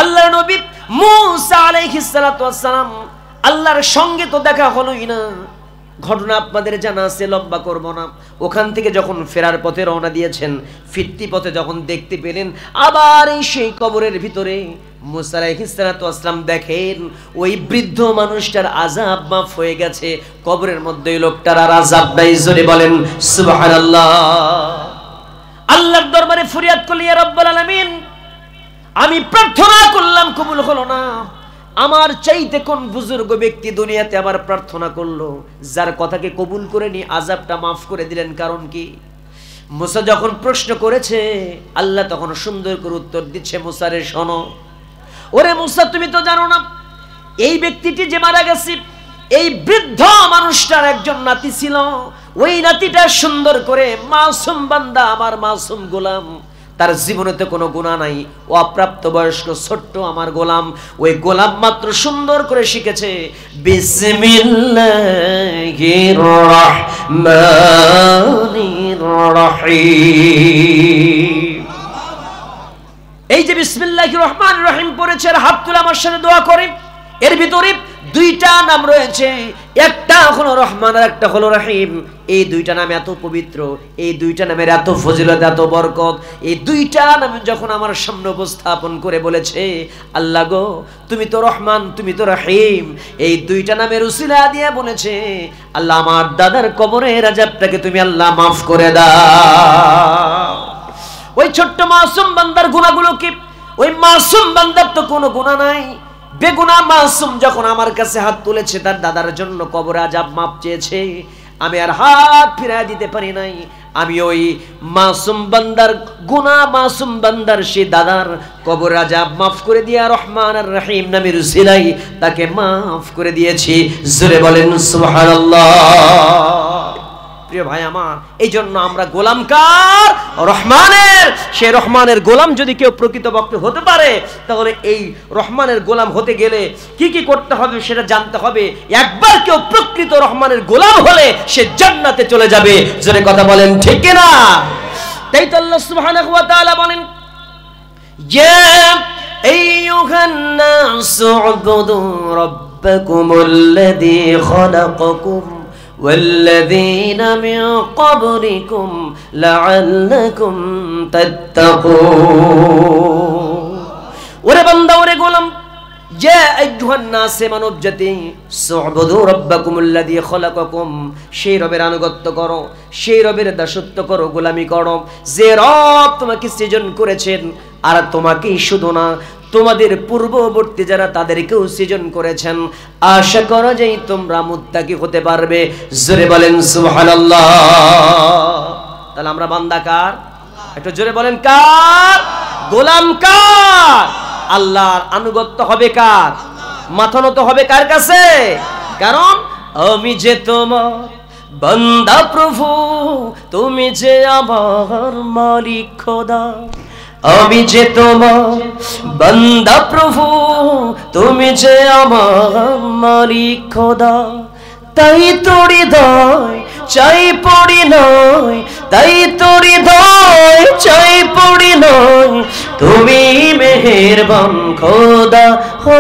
আল্লাহর নবী মূসা আলাইহিস সালাতু ওয়াস সালাম আল্লাহর সঙ্গে তো দেখা হলোই না, ঘটনা আপনাদের জানা আছে, লম্বা করব না। ওখান থেকে যখন ফেরার পথে রওনা দিয়েছেন, ফিরতি পথে যখন দেখতে পেলেন আবার এই সেই কবরের ভিতরে মূসা আলাইহিস সালাতু ওয়াস সালাম দেখেন ওই বৃদ্ধ মানুষটার আযাব মাফ হয়ে গেছে, কবরের মধ্যে ওই লোকটার আর আযাব নাই। জোরে বলেন সুবহানাল্লাহ। আল্লাহর দরবারে ফরিয়াদ করলি, ইয়া রাব্বুল আলামিন, আমি প্রার্থনা করলাম কবুল হলো না, আমার চাইতে কোন বুজুর্গ ব্যক্তি দুনিয়াতে আবার প্রার্থনা করলো, যার কথাকে কবুল করে নি আযাবটা মাফ করে দিলেন, কারণ কি? মুসা যখন প্রশ্ন করেছে আল্লাহ তখন সুন্দর করে উত্তর দিচ্ছে, মুসা রে শোনো, ওরে মুসা তুমি তো জানো না এই ব্যক্তিটি যে মারা গেছে এই বৃদ্ধ মানুষটার একজন নাতি ছিল, ওই নাতিটা সুন্দর করে মাসুম বান্দা, আমার মাসুম গোলাম, তার জীবনেতে কোনো গুনাহ নাই, ও অপ্রাপ্ত বয়স্ক ছোট্ট আমার গোলাম, ওই গোলাম মাত্র সুন্দর করে শিখেছে বিসমিল্লাহির রহমানির রহিম। এই যে বিসমিল্লাহির রহমানির রহিম পড়েছে, আর হাত তুলে আমার সাথে দোয়া করে, এর ভিতরে দুইটা নাম রয়েছে, একটা হলো রহমান আর একটা হলো রহিম। এই দুইটা নাম এত পবিত্র, এই দুইটা নামের এত ফজিলত, এত বরকত, এই দুইটা নাম যখন আমার সামনে উপস্থাপন করে বলেছে আল্লাহ গো তুমি তো রহমান তুমি তো রহিম, এই দুইটা নামের উসিলা দিয়ে বলেছে আল্লাহ আমার দাদার কবরের আযাবটাকে তুমি আল্লাহ মাফ করে দাও। ওই ছোট্ট মাসুম বান্দার গুনাহগুলো কি? ওই মাসুম বান্দার তো কোনো গুনাহ নাই, বেগুনাহ মাসুম যখন আমার কাছে হাত তুলেছে, তার দাদার জন্য কবর আযাব মাপ চেয়েছে, আমি আর হাত ফিরায় দিতে পারি নাই, আমি ওই মাসুম বান্দার গুনাহ, মাসুম বান্দার সেই দাদার কবর আযাব মাফ করে দিয়া রহমান আর রহিম নামের উসিলাই তাকে মাফ করে দিয়েছি। জোরে বলেন সুবহানাল্লাহ। প্রিয় ভাই আমার, এই জন্য আমরা গোলাম কার? রহমানের। সেই রহমানের গোলাম যদি কেউ প্রকৃতপক্ষে হতে পারে, তাহলে এই রহমানের গোলাম হতে গেলে কি কি করতে হবে সেটা জানতে হবে। একবার কেউ প্রকৃত রহমানের গোলাম হলে সে জান্নাতে চলে যাবে। জোরে কথা বলেন ঠিক কিনা? তাই তো আল্লাহ সুবহানাহু ওয়া তাআলা বলেন, ইয়া আইয়ুহান নাসু উবুদু রাব্বাকুমুল্লাযী খালাকাকুম والذين من قبلكم لعلكم تتقون। ওরে বান্দা ওরে গোলাম, ইয়া আইয়ুহান নাস, মানব জাতি, সুবুদু রাব্বাকুমুল্লাযী খালাকাকুম, সেই রবের আনুগত্য করো, সেই রবের দাসত্ব করো, গোলামি করো, যে রব তোমাকে সৃজন করেছেন, আর তোমাকেই শুধু না তোমাদের পূর্ববর্তী যারা তাদেরকেও সৃজন করেছেন। আশা করো যে তোমরা মুত্তাকি হতে পারবে। জোরে বলেন সুবহানাল্লাহ। তাহলে আমরা বান্দা কার? একটু জোরে বলেন কার? গোলাম কার? আল্লাহর আনুগত্য হবে কার? মাথা নত হবে কার কাছে? কারণ আমি যে তোমার বান্দা প্রভু, তুমি যে আমার মালিক খোদা। আমি যে তোমার বান্দা প্রভু, তুমি যে আমার মালিক খোদা। তাই তোর হৃদয় চাই পড়ি নয়, তাই তোর হৃদয় চাই পড়ি নয়, তুমি মেহেরবান খোদা হো।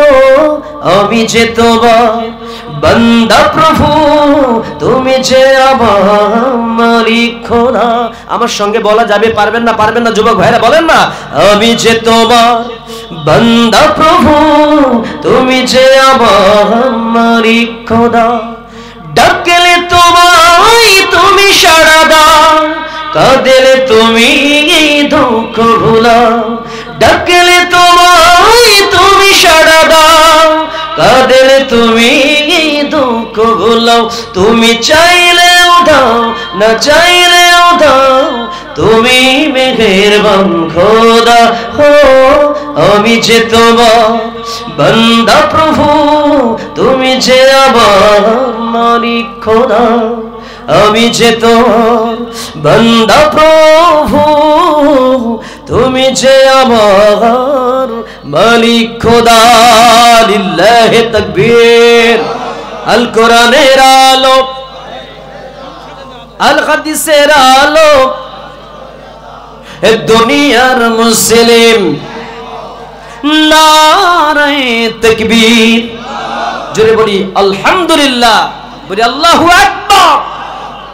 আমি যে তোমার বান্দা প্রভু, তুমি যে আমার মালিক খোদা। আমার সঙ্গে বলা যাবে? পারবেন না? পারবেন না যুবক ভাইরা বলেন না, আমি যে তোমার বান্দা প্রভু, তুমি যে আমার মালিক খোদা। ডাকলে তোমায় তুমি সাড়া দাও, কাঁদলে তুমি দুঃখ ভুলাও। ডাকলে তোমায় তুমি সাড়া দাও, কাঁদলে তুমি দুঃখ ভুলাও। তুমি চাইলেও দাও, না চাইলেও দাও, তুমি মেহেরবান খোদা হো। আমি যে তোমার বান্দা প্রভু, তুমি যে আমার মালিক খোদা। আমি যে তোমার বান্দা প্রভু, তুমি যে আমার মালিক খোদা। লিল্লাহি তাকবীর। আল কোরআনের আলো, আল হাদিসের আলো, দুনিয়ার মুসলিম নারে তাকবীর, জোরে বলি আলহামদুলিল্লাহ, বলি আল্লাহু আকবার।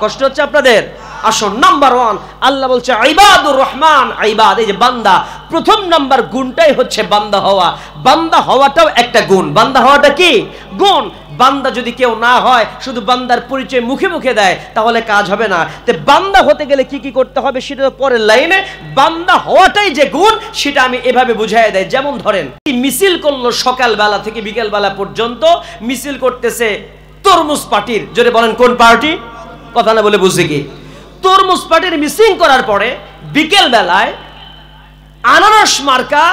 কষ্ট হচ্ছে আপনাদের? আসুন, নাম্বার 1 আল্লাহ বলছে ইবাদুর রহমান, ইবাদ এই যে বান্দা, প্রথম নাম্বার গুণটাই হচ্ছে বান্দা হওয়া। বান্দা হওয়াটাও একটা গুণ। বান্দা হওয়াটা কি গুণ? বান্দা যদি কেউ না হয়, শুধু বান্দার পরিচয় মুখে মুখে দেয়, তাহলে কাজ হবে না। তো বান্দা হতে গেলে কি কি করতে হবে সেটা তো পরের লাইনে। বান্দা হওয়াটাই যে গুণ সেটা আমি এভাবে বুঝাই দেয়। যেমন ধরেন, মিছিল করলো সকালবেলা থেকে বিকেলবেলা পর্যন্ত, মিছিল করতেছে তরমুজ পার্টির। জোরে বলেন কোন পার্টি? কথা না বলে বুঝছে কি? তরমুজ পার্টির মিছিল করার পরে বিকেল বেলায় আনারস মার্কা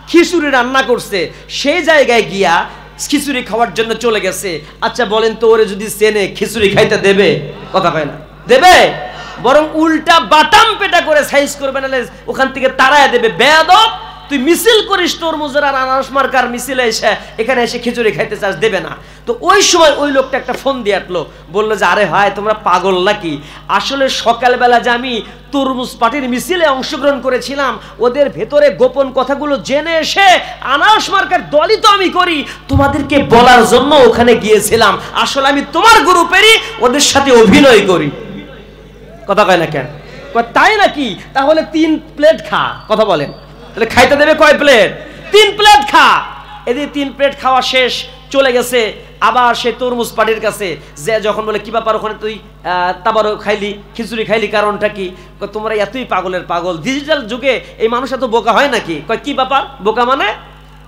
খিচুড়ি রান্না করছে, সেই জায়গায় গিয়া খিচুড়ি খাওয়ার জন্য চলে গেছে। আচ্ছা বলেন তো, ওরে যদি চেনে খিচুড়ি খাইতে দেবে? কথা কয় না, দেবে? বরং উল্টা বাটাম পেটা করে সাইজ করবে, না ওখান থেকে তাড়ায় দেবে। বেয়াদব, তুই মিছিল করিস তরমুজের আর আনারস মার্কার মিছিলে এসে এখানে এসে খিচুড়ি খাইতে চাস, দেবে না। তো ওই সময় ওই লোকটা একটা ফোন দিয়ে আটলো, বললো যে আরে ভাই তোমরা পাগল নাকি? আসলে সকালবেলা যে আমি তরমুজ পার্টির মিছিলে অংশগ্রহণ করেছিলাম, ওদের ভেতরে গোপন কথাগুলো জেনে এসে আনারস মার্কার দলই তো আমি করি, তোমাদেরকে বলার জন্য ওখানে গিয়েছিলাম। আসলে আমি তোমার গ্রুপেরই, ওদের সাথে অভিনয় করি। কথা কয় না কেন? তাই নাকি? তাহলে 3 প্লেট খা। কথা বলেন, তাহলে খাইতে দেবে কয় প্লেট? 3 প্লেট খা। এদিকে 3 প্লেট খাওয়া শেষ, চলে গেছে আবার সে তরমুজ পার্টির কাছে। যে যখন বলে কি ব্যাপার ওখানে তুই তাবারও খাইলি, খিচুড়ি খাইলি, কারণটা কি? তোমরা এতই পাগলের পাগল, ডিজিটাল যুগে এই মানুষ এত বোকা হয় নাকি? কয় কি ব্যাপার? বোকা মানে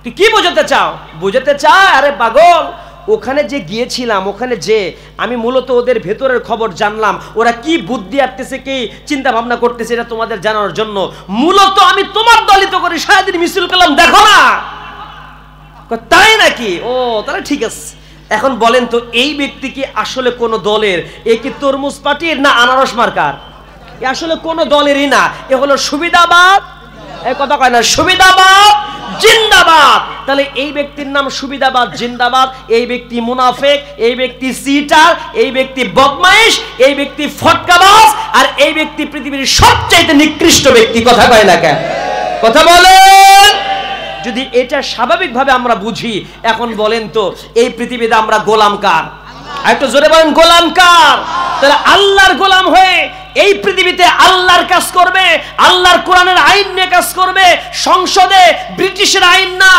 তুই কি বোঝাতে চাও? বুঝাতে চায় আরে পাগল, ওখানে যে গিয়েছিলাম, ওখানে যে আমি মূলত ওদের ভেতরের খবর জানলাম, ওরা কি বুদ্ধি আটতেছে, কি চিন্তা ভাবনা করতেছে, এটা তোমাদের জানার জন্য। মূলত আমি তোমার দলিত করে সারাদিন মিছিল করলাম, দেখো না? তাই নাকি? ও তাহলে ঠিক আছে। এখন বলেন তো, এই ব্যক্তি কি আসলে কোন দলের? এ কি তরমুজ পার্টির না আনারস মার্কার? এ আসলে কোন দলেরই না, এ হলো সুবিধাবাদ। এই কথা কয় না, সুবিধাবাদ জিন্দাবাদ। তাহলে এই ব্যক্তির নাম সুবিধাবাদ জিন্দাবাদ। এই ব্যক্তি মুনাফিক, এই ব্যক্তি সিটার, এই ব্যক্তি বদমাইশ, এই ব্যক্তি ফটকাবাজ, আর এই ব্যক্তি পৃথিবীর সবচেয়ে নিকৃষ্ট ব্যক্তি। কথা কয় না কেন? কথা বলেন। যদি এটা স্বাভাবিকভাবে আমরা বুঝি, এখন বলেন তো এই পৃথিবীতে আমরা গোলাম কার? একটু জোরে বলেন, গোলাম কার? তাহলে আল্লাহর গোলাম হয়ে এই পৃথিবীতে আল্লাহর কাজ করবে, আল্লাহর কোরআনের আইন নিয়ে কাজ করবে। সংসদে ব্রিটিশের আইন না,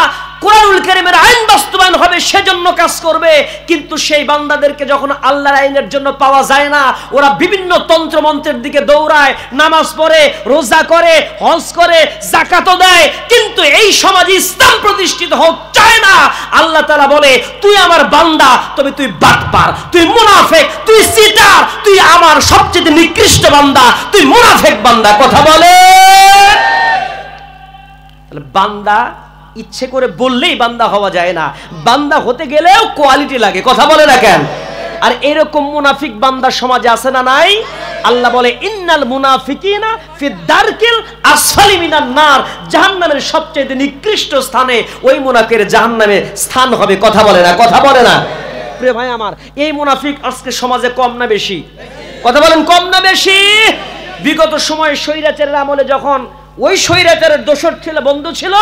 কোরআনুল কারীমের আইন বাস্তবায়ন হবে, সেজন্য কাজ করবে। কিন্তু সেই বান্দাদেরকে যখন আল্লাহর আইনের জন্য পাওয়া যায় না, ওরা বিভিন্ন তন্ত্রমন্ত্রের দিকে দৌড়ায়, নামাজ পড়ে, রোজা করে, হজ করে, যাকাতও দেয়, কিন্তু এই সমাজে ইসলাম প্রতিষ্ঠিত হোক চায় না। আল্লাহ তাআলা বলে, তুই আমার বান্দা, তবে তুই বাটপার, তুই মুনাফিক, তুই সিটার, তুই আমার সবচেয়ে নিকৃষ্ট বান্দা, তুই মুনাফিক বান্দা। কথা বলে। তাহলে বান্দা ইচ্ছে করে বললেই বান্দা হওয়া যায় না, বান্দা হতে গেলেও কোয়ালিটি লাগে। কথা বলে না কেন? আর এরকম মুনাফিক বান্দা সমাজে আছে না নাই? আল্লাহ বলে, ইন্নাল মুনাফিকিনা ফি দারকিল আসফালি মিনান নার, জাহান্নামের সবচেয়ে নিকৃষ্ট স্থানে ওই মুনাফিকের জাহান্নামে স্থান হবে। কথা বলে না? কথা বলে না? প্রিয় ভাই আমার, এই মুনাফিক আজকে সমাজে কম না বেশি? কথা বলেন, কম না বেশি? বিগত সময়ে স্বৈরাচারের আমলে যখন ওই স্বৈরাচারের দোসর ছিল, বন্ধু ছিল,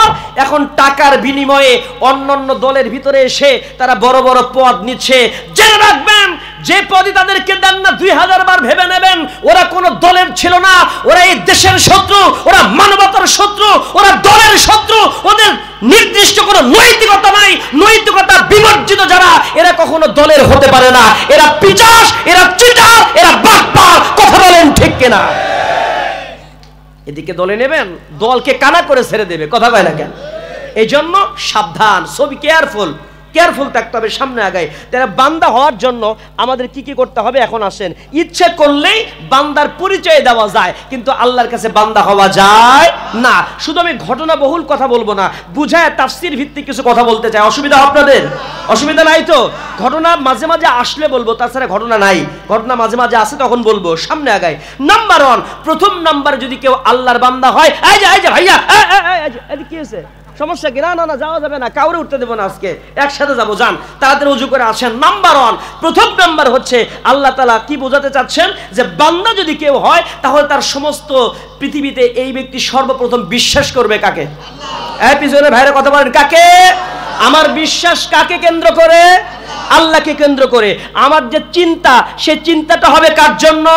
এখন টাকার বিনিময়ে অন্যান্য দলের ভিতরে এসে তারা বড় বড় পদ নিচ্ছে। জেনে রাখবেন, যে পদই তাদেরকে দেন না 2000 বার ভেবে নেবেন, ওরা কোনো দলের ছিল না, ওরা এই দেশের শত্রু, ওরা মানবতার শত্রু, ওরা দলের শত্রু, ওদের নির্দিষ্ট কোনো নৈতিকতা নাই, নৈতিকতা বিবর্জিত যারা, এরা কখনো দলের হতে পারে না। এরা পিচাস, এরা চিটার, এরা বাটপার। কথা বলেন ঠিক কিনা? এদিকে দলে নেবেন, দলকে কানা করে ছেড়ে দেবে। কথা কয় না কেন? এই জন্য সাবধান, সবই কেয়ারফুল, কেয়ারফুল থাকতে হবে, সামনে আগায়। তাহলে বান্দা হওয়ার জন্য আমাদের কি কি করতে হবে? এখন আসেন, ইচ্ছে করলেই বান্দার পরিচয় দেওয়া যায়, কিন্তু আল্লাহর কাছে বান্দা হওয়া যায় না। শুধু আমি ঘটনা বহুল কথা বলবো না, বুঝায় তাফসীর ভিত্তিক কিছু কথা বলতে চাই। অসুবিধা আপনাদের? অসুবিধা নাই তো? ঘটনা মাঝে মাঝে আসলে বলবো, তাছাড়া ঘটনা নাই। ঘটনা মাঝে মাঝে আসে, তখন বলবো। সামনে আগায়। নাম্বার 1, প্রথম নাম্বার, যদি কেউ আল্লাহর বান্দা হয়, এই যে ভাইয়া, কি হয়েছে, সমস্যা কি? না না না, যাওয়া যাবে না, কাউরে উঠতে দেবো না, আজকে একসাথে যাবো, যান তাড়াতাড়ি উজু করে আসেন। নাম্বার 1, প্রথম নাম্বার হচ্ছে আল্লাহ তাআলা কি বোঝাতে চাচ্ছেন, যে বান্দা যদি কেউ হয়, তাহলে তার সমস্ত পৃথিবীতে এই ব্যক্তি সর্বপ্রথম বিশ্বাস করবে কাকে? এই পিছনে ভাইরা কথা বলেন, কাকে? আমার বিশ্বাস কাকে কেন্দ্র করে? আল্লাহকে কেন্দ্র করে। আমার যে চিন্তা, সে চিন্তাটা হবে কার জন্য?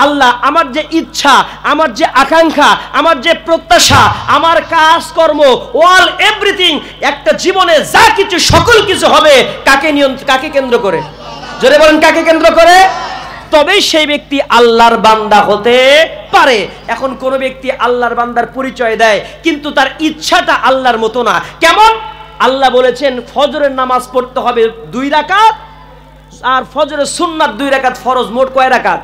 আল্লাহ। আমার যে ইচ্ছা, আমার যে আকাঙ্ক্ষা, আমার যে প্রত্যাশা, আমার কাজকর্ম, অল এভরিথিং, একটা জীবনে যা কিছু সকল কিছু হবে কাকে কেন্দ্র করে? জোরে বলেন, কাকে কেন্দ্র করে? তবেই সেই ব্যক্তি আল্লাহর বান্দা হতে পারে। এখন কোন ব্যক্তি আল্লাহর বান্দার পরিচয় দেয় কিন্তু তার ইচ্ছাটা আল্লাহর মতো না। কেমন? আল্লাহ বলেছেন ফজরের নামাজ পড়তে হবে 2 রাকাত, আর ফজরের সুন্নাত 2 রাকাত ফরজ। মোট কয় রাকাত?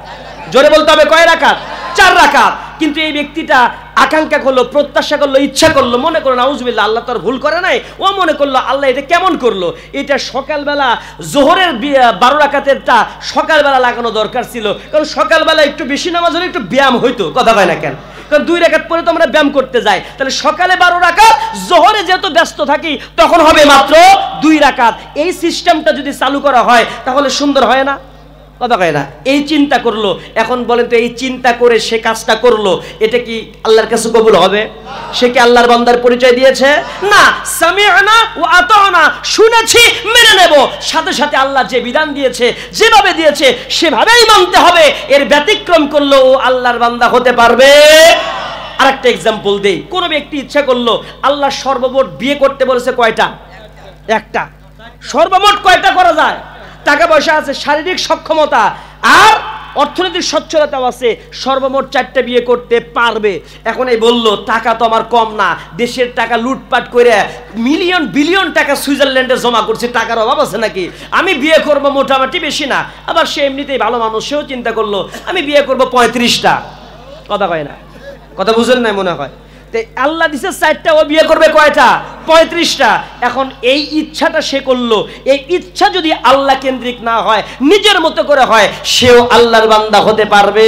জোরে বলতে হবে, কয় রাকাত? 4 রাকাত। কিন্তু এই ব্যক্তিটা আকাঙ্ক্ষা করলো, প্রত্যাশা করলো, ইচ্ছা করলো, মনে করলো নাউজুবিল্লাহ আল্লাহ তো আর ভুল করে নাই, ও মনে করলো আল্লাহ এটা কেমন করলো, এটা সকালবেলা জোহরের 12 রাকাতেরটা সকালবেলা লাগানো দরকার ছিল, কারণ সকালবেলা একটু বেশি নামাজ হলে একটু ব্যায়াম হইতো। কথা হয় না কেন? কারণ 2 রাকাত পরে তো আমরা ব্যায়াম করতে যাই, তাহলে সকালে 12 রাকাত, জোহরে যেহেতু ব্যস্ত থাকি তখন হবে মাত্র 2 রাকাত। এই সিস্টেমটা যদি চালু করা হয় তাহলে সুন্দর হয় না? কথা কয় না? এই চিন্তা করলো। এখন বলেন তো, এই চিন্তা করে সে কাজটা করলো, এটা কি আল্লাহর কাছে কবুল হবে? সে কি আল্লাহর বান্দার পরিচয় দিয়েছে? না। সামি'না ওয়া আতা'না, শুনেছি মেনে নেব। সাথে সাথে আল্লাহ যে বিধান দিয়েছে, যেভাবে দিয়েছে সেভাবেই মানতে হবে। এর ব্যতিক্রম করলো ও আল্লাহর বান্দা হতে পারবে? আরেকটা एग्जांपल দেই। কোন ব্যক্তি ইচ্ছা করলো, আল্লাহ সর্বমোট বিয়ে করতে বলেছে কয়টা? একটা। সর্বমোট কয়টা করা যায়? টাকা পয়সা আছে, শারীরিক সক্ষমতা আর অর্থনৈতিক সচ্ছলতাও আছে, সর্বমোট 4টা বিয়ে করতে পারবে। এখন এই বললো টাকা তো আমার কম না, দেশের টাকা লুটপাট করে মিলিয়ন বিলিয়ন টাকা সুইজারল্যান্ডে জমা করছে, টাকার অভাব আছে নাকি? আমি বিয়ে করবো মোটামুটি বেশি না। আবার সে এমনিতেই ভালো মানুষ, সেও চিন্তা করলো আমি বিয়ে করবো 35টা। কথা কয় না? কথা বুঝেন নাই মনে হয়? আল্লাহ দিছে 4টা, ও বিয়ে করবে কয়টা? 35টা। এখন এই ইচ্ছাটা সে করলো, এই ইচ্ছা যদি আল্লাহ কেন্দ্রিক না হয়, নিজের মতো করে হয়, সেও আল্লাহর বান্দা হতে পারবে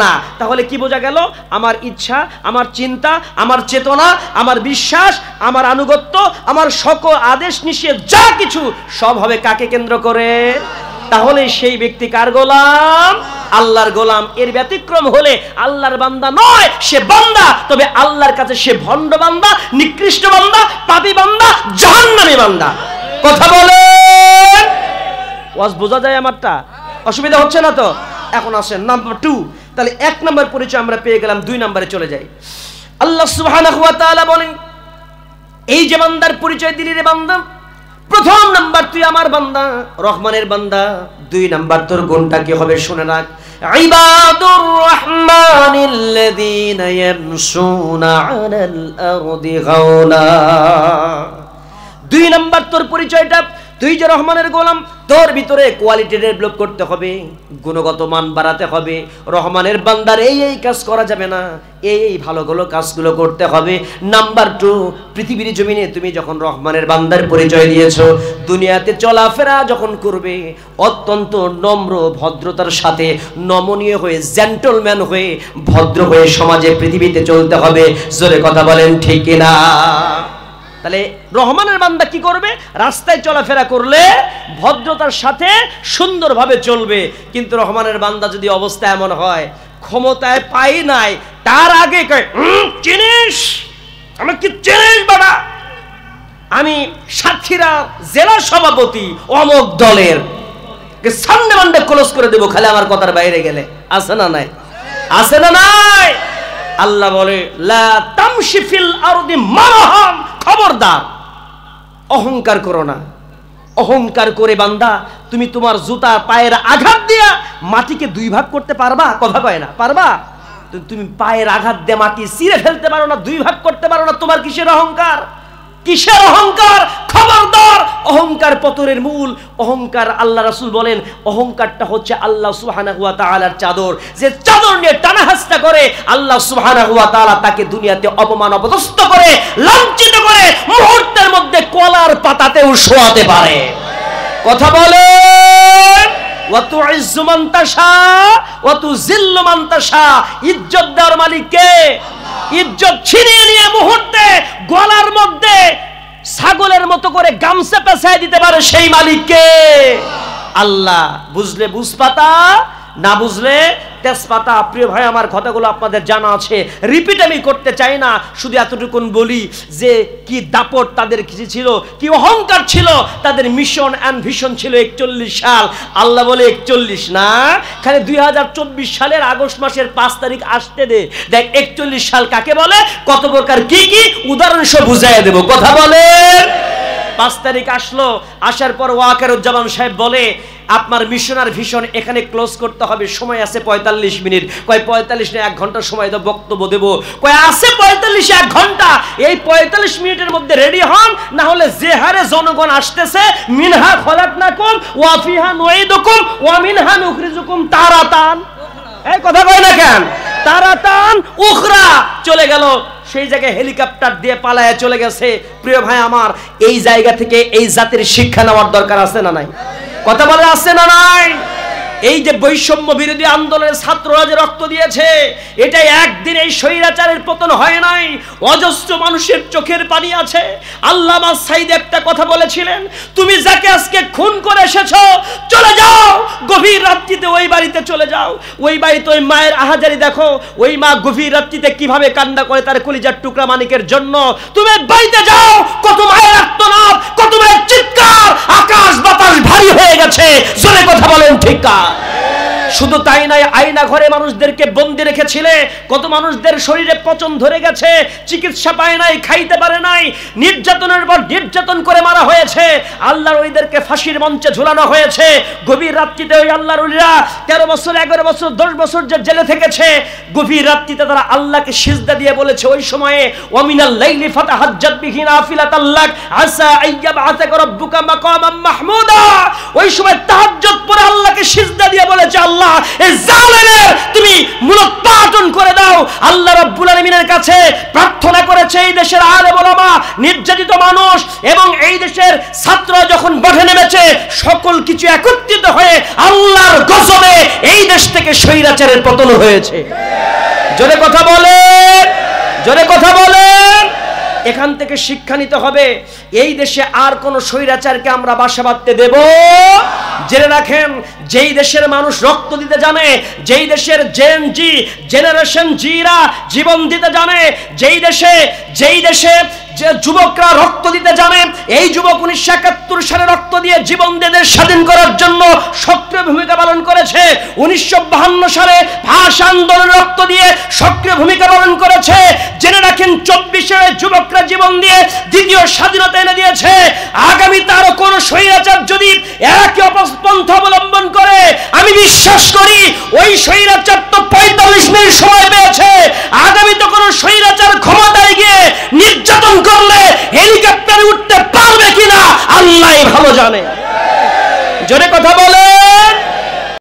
না। তাহলে কি বোঝা গেল? আমার ইচ্ছা, আমার চিন্তা, আমার চেতনা, আমার বিশ্বাস, আমার আনুগত্য, আমার সকল আদেশ নিষেধ যা কিছু সব হবে কাকে কেন্দ্র করে? তাহলে সেই ব্যক্তি কার গোলাম? আল্লাহর গোলাম। এর ব্যতিক্রম হলে আল্লাহর বান্দা নয়, সে বান্দা, তবে আল্লাহর কাছে সে ভণ্ড বান্দা, নিকৃষ্ট বান্দা, পাপী বান্দা, জাহান্নামী বান্দা। কথা বলেন, ওয়াজ বোঝা যায় আমারটা? অসুবিধা হচ্ছে না তো? এখন আসেন নাম্বার 2। তাহলে 1 নম্বর পরিচয় আমরা পেয়ে গেলাম, 2 নম্বরে চলে যাই। আল্লাহ সুবহানাহু ওয়া তাআলা বলেন, এই যে বান্দার পরিচয় দিলি রে বান্দা, প্রথম নাম্বার তুই আমার বান্দা, রহমানের বান্দা। 2 নাম্বার তোর গুণটা কি হবে শুনে রাখ। ইবাদুর রহমানিল্লাযীনা ইয়ামশুনা আলাল আরদি গাওলা। 2 নাম্বার তোর পরিচয়টা, তুই যে রহমানের গোলাম, তোর ভিতরে কোয়ালিটি ডেভেলপ করতে হবে, গুণগত মান বাড়াতে হবে। রহমানের বান্দার এই কাজ করা যাবে না, এই ভালোগুলো কাজগুলো করতে হবে। নাম্বার 2, পৃথিবীর জমিনে তুমি যখন রহমানের বান্দার পরিচয় দিয়েছো, দুনিয়াতে চলাফেরা যখন করবে অত্যন্ত নম্র ভদ্রতার সাথে, নমনীয় হয়ে, জেন্টলম্যান হয়ে, ভদ্র হয়ে সমাজে পৃথিবীতে চলতে হবে। জোরে কথা বলেন ঠিক কিনা? তাহলে রহমানের বান্দা কি করবে? রাস্তায় চলাফেরা করলে ভদ্রতার সাথে সুন্দরভাবে চলবে। কিন্তু রহমানের বান্দা যদি অবস্থা এমন হয়, ক্ষমতায় পাই নাই, তার আগে কয় চিনিস, আমাকে চিনিস বাবা, আমি সাতক্ষীরা জেলা সভাপতি অমুক দলের, সামনে মান্ডে ক্লোজ করে দেবো খালি আমার কথার বাইরে গেলে। আছে না নাই? আছে না নাই? আল্লাহ বলে লা তামশি ফিল আরদি মারহাম, খবরদার অহংকার করো না। অহংকার করে বান্দা তুমি তোমার জুতা পায়ের আঘাত দিয়া মাটিকে 2 ভাগ করতে পারবা? কথা কয় না? পারবা? তুমি পায়ের আঘাত দিয়ে মাটি ছিঁড়ে ফেলতে পারো না, 2 ভাগ করতে পারো না, তোমার কিসের অহংকার? কিসের অহংকার? খবরদার, অহংকার পতনের মূল। অহংকার, আল্লাহ রাসূল বলেন অহংকারটা হচ্ছে আল্লাহ সুবহানাহু ওয়া তাআলার চাদর, যে চাদর নিয়ে টানা হাসটা করে আল্লাহ সুবহানাহু ওয়া তাআলা তাকে দুনিয়াতে অপমান অপদস্থ করে, লাঞ্ছিত করে, মুহূর্তের মধ্যে কলার পাতাতেও শোয়াতে পারে। কথা বলেন, ওয়া তুইজ্জু মান তাশা ওয়া তুযিল্লু মান তাশা। ইজ্জত দেওয়ার মালিক কে? ইজ্জত ছিনিয়ে নিয়ে মুহূর্তে গলার মধ্যে ছাগলের মতো করে গামছা পেঁচায় দিতে পারে সেই মালিক কে? আল্লাহ। বুঝলে বুঝপাতা, না বুঝলে তেজপাতা। প্রিয় ভাই আমার, কথাগুলো আপনাদের জানা আছে, রিপিট আমি করতে চাই না, শুধু এতটুকুন বলি যে কি দাপট তাদের কিছু ছিল, কি অহংকার ছিল তাদের। মিশন অ্যান্ড ভিশন ছিল 41 সাল। আল্লাহ বলে 41 না, খালি 2024 সালের আগস্ট মাসের 5 তারিখ আসতে দে, দেখ 41 সাল কাকে বলে, কত প্রকার কি কি উদাহরণ সব বুঝাইয়া দেব। কথা বলেন। 5 তারিখ আসলো, আসার পর ওয়াকারুজ্জামান সাহেব বলে আপনার মিশন আর ভিশন এখানে ক্লোজ করতে হবে, সময় আছে 45 মিনিট। কয় 45 না 1 ঘন্টা সময় দাও, বক্তব্য দেব। কয় আছে 45 1 ঘন্টা, এই 45 মিনিটের মধ্যে রেডি হন, না হলে যে হারে জনগণ আসতেছে, মিনহা খলাকনাকুম ওয়া ফিহা নুঈদুকুম ওয়া মিনহা নুখরিজুকুম তারাতান। এই কথা কয় না কেন? তারাতান উখরা চলে গেল, সেই জায়গায় হেলিকপ্টার দিয়ে পালায়া চলে গেছে। প্রিয় ভাই আমার, এই জায়গা থেকে এই জাতির শিক্ষা নেওয়ার দরকার আছে না নাই? কথা বলে আছে না নাই? এই যে বৈষম্য বিরোধী আন্দোলনের ছাত্ররা যে রক্ত দিয়েছে, এটা একদিন এই স্বৈরাচারের পতন হয় নাই, অজস্র মানুষের চোখের পানি আছে। আল্লামা সাইদ একটা কথা বলেছিলেন, তুমি যাকে আজকে খুন করে এসেছো, চলে যাও গভীর রাত্রিতে ওই বাড়িতে চলে যাও, ওই বাড়িতে ওই মায়ের আহাজারি দেখো, ওই মা গভীর রাত্রিতে কিভাবে কান্না করে তার কলিজার টুকরা মানিকের জন্য। তুমি বাড়িতে যাও, কত মায়ের আর্তনাদ, কত মায়ের চিৎকার, আকাশ বাতাস ভারী হয়ে গেছে। জোরে কথা বলেন ঠিক না? শুধু তাই নাই, আয়না ঘরে মানুষদেরকে বন্দি রেখেছিলে, কত মানুষদের শরীরে পচন ধরে গেছে, চিকিৎসা পায় নাই, খাইতে পারে নাই, নির্যাতনের পর নির্যাতন করে মারা হয়েছে। আল্লাহর ওলিদেরকে ফাঁসির মঞ্চে ঝুলানো হয়েছে। গভীর রাত্রিতে ওই আল্লাহর ওলিরা 13 বছর 11 বছর 10 বছর যে জেলে থেকেছে, গভীর রাত্রিতে তারা আল্লাহকে সিজদা দিয়ে বলেছে ওই সময়ে, ওয়ামিনাল লাইলি ফাতাহাজ্জাত বিহি নাফিলাতাল লাক আসা আইয়াবআসাকা রাব্বুকা মাকামান মাহমুদা। ওই সময় তাহাজ্জুদ পড়ে আল্লাহকে সিজদা দিয়ে বলেছে, আল্লাহ এই জালেমের তুমি মূলোৎপাটন করে দাও। আল্লাহ রাব্বুল আলামিনের কাছে প্রার্থনা করেছে এই দেশের আলেম ওলামা, নির্যাতিত মানুষ এবং এই দেশের ছাত্ররা যখন মাঠে নেমেছে, সকল কিছু একত্রিত হয়ে আল্লাহর গজবে এই দেশ থেকে স্বৈরাচারের পতন হয়েছে। জোরে কথা বলেন, জোরে কথা বলেন। এখান থেকে শিক্ষা নিতে হবে, এই দেশে আর কোন স্বৈরাচারকে আমরা বাসা বাঁধতে দেব। জেনে রাখেন, যেই দেশের মানুষ রক্ত দিতে জানে, যেই দেশের জেন জি জেনারেশন জিরা জীবন দিতে জানে, যেই দেশে যে যুবকরা রক্ত দিতে জানে, এই যুবক 1971 সালে রক্ত দিয়ে জীবন দিয়ে দেশ স্বাধীন করার জন্য সক্রিয় ভূমিকা পালন করেছে। 1952 সালে ভাষা আন্দোলনে রক্ত দিয়ে সক্রিয় ভূমিকা পালন করেছে। জেনে রাখেন 24 যুবকরা জীবন দিয়ে দ্বিতীয় স্বাধীনতা এনে দিয়েছে। আগামীতে আরো কোন স্বৈরাচার যদি একই অপপন্থা অবলম্বন করে, আমি বিশ্বাস করি ওই স্বৈরাচার তো 45 মিনিট সময়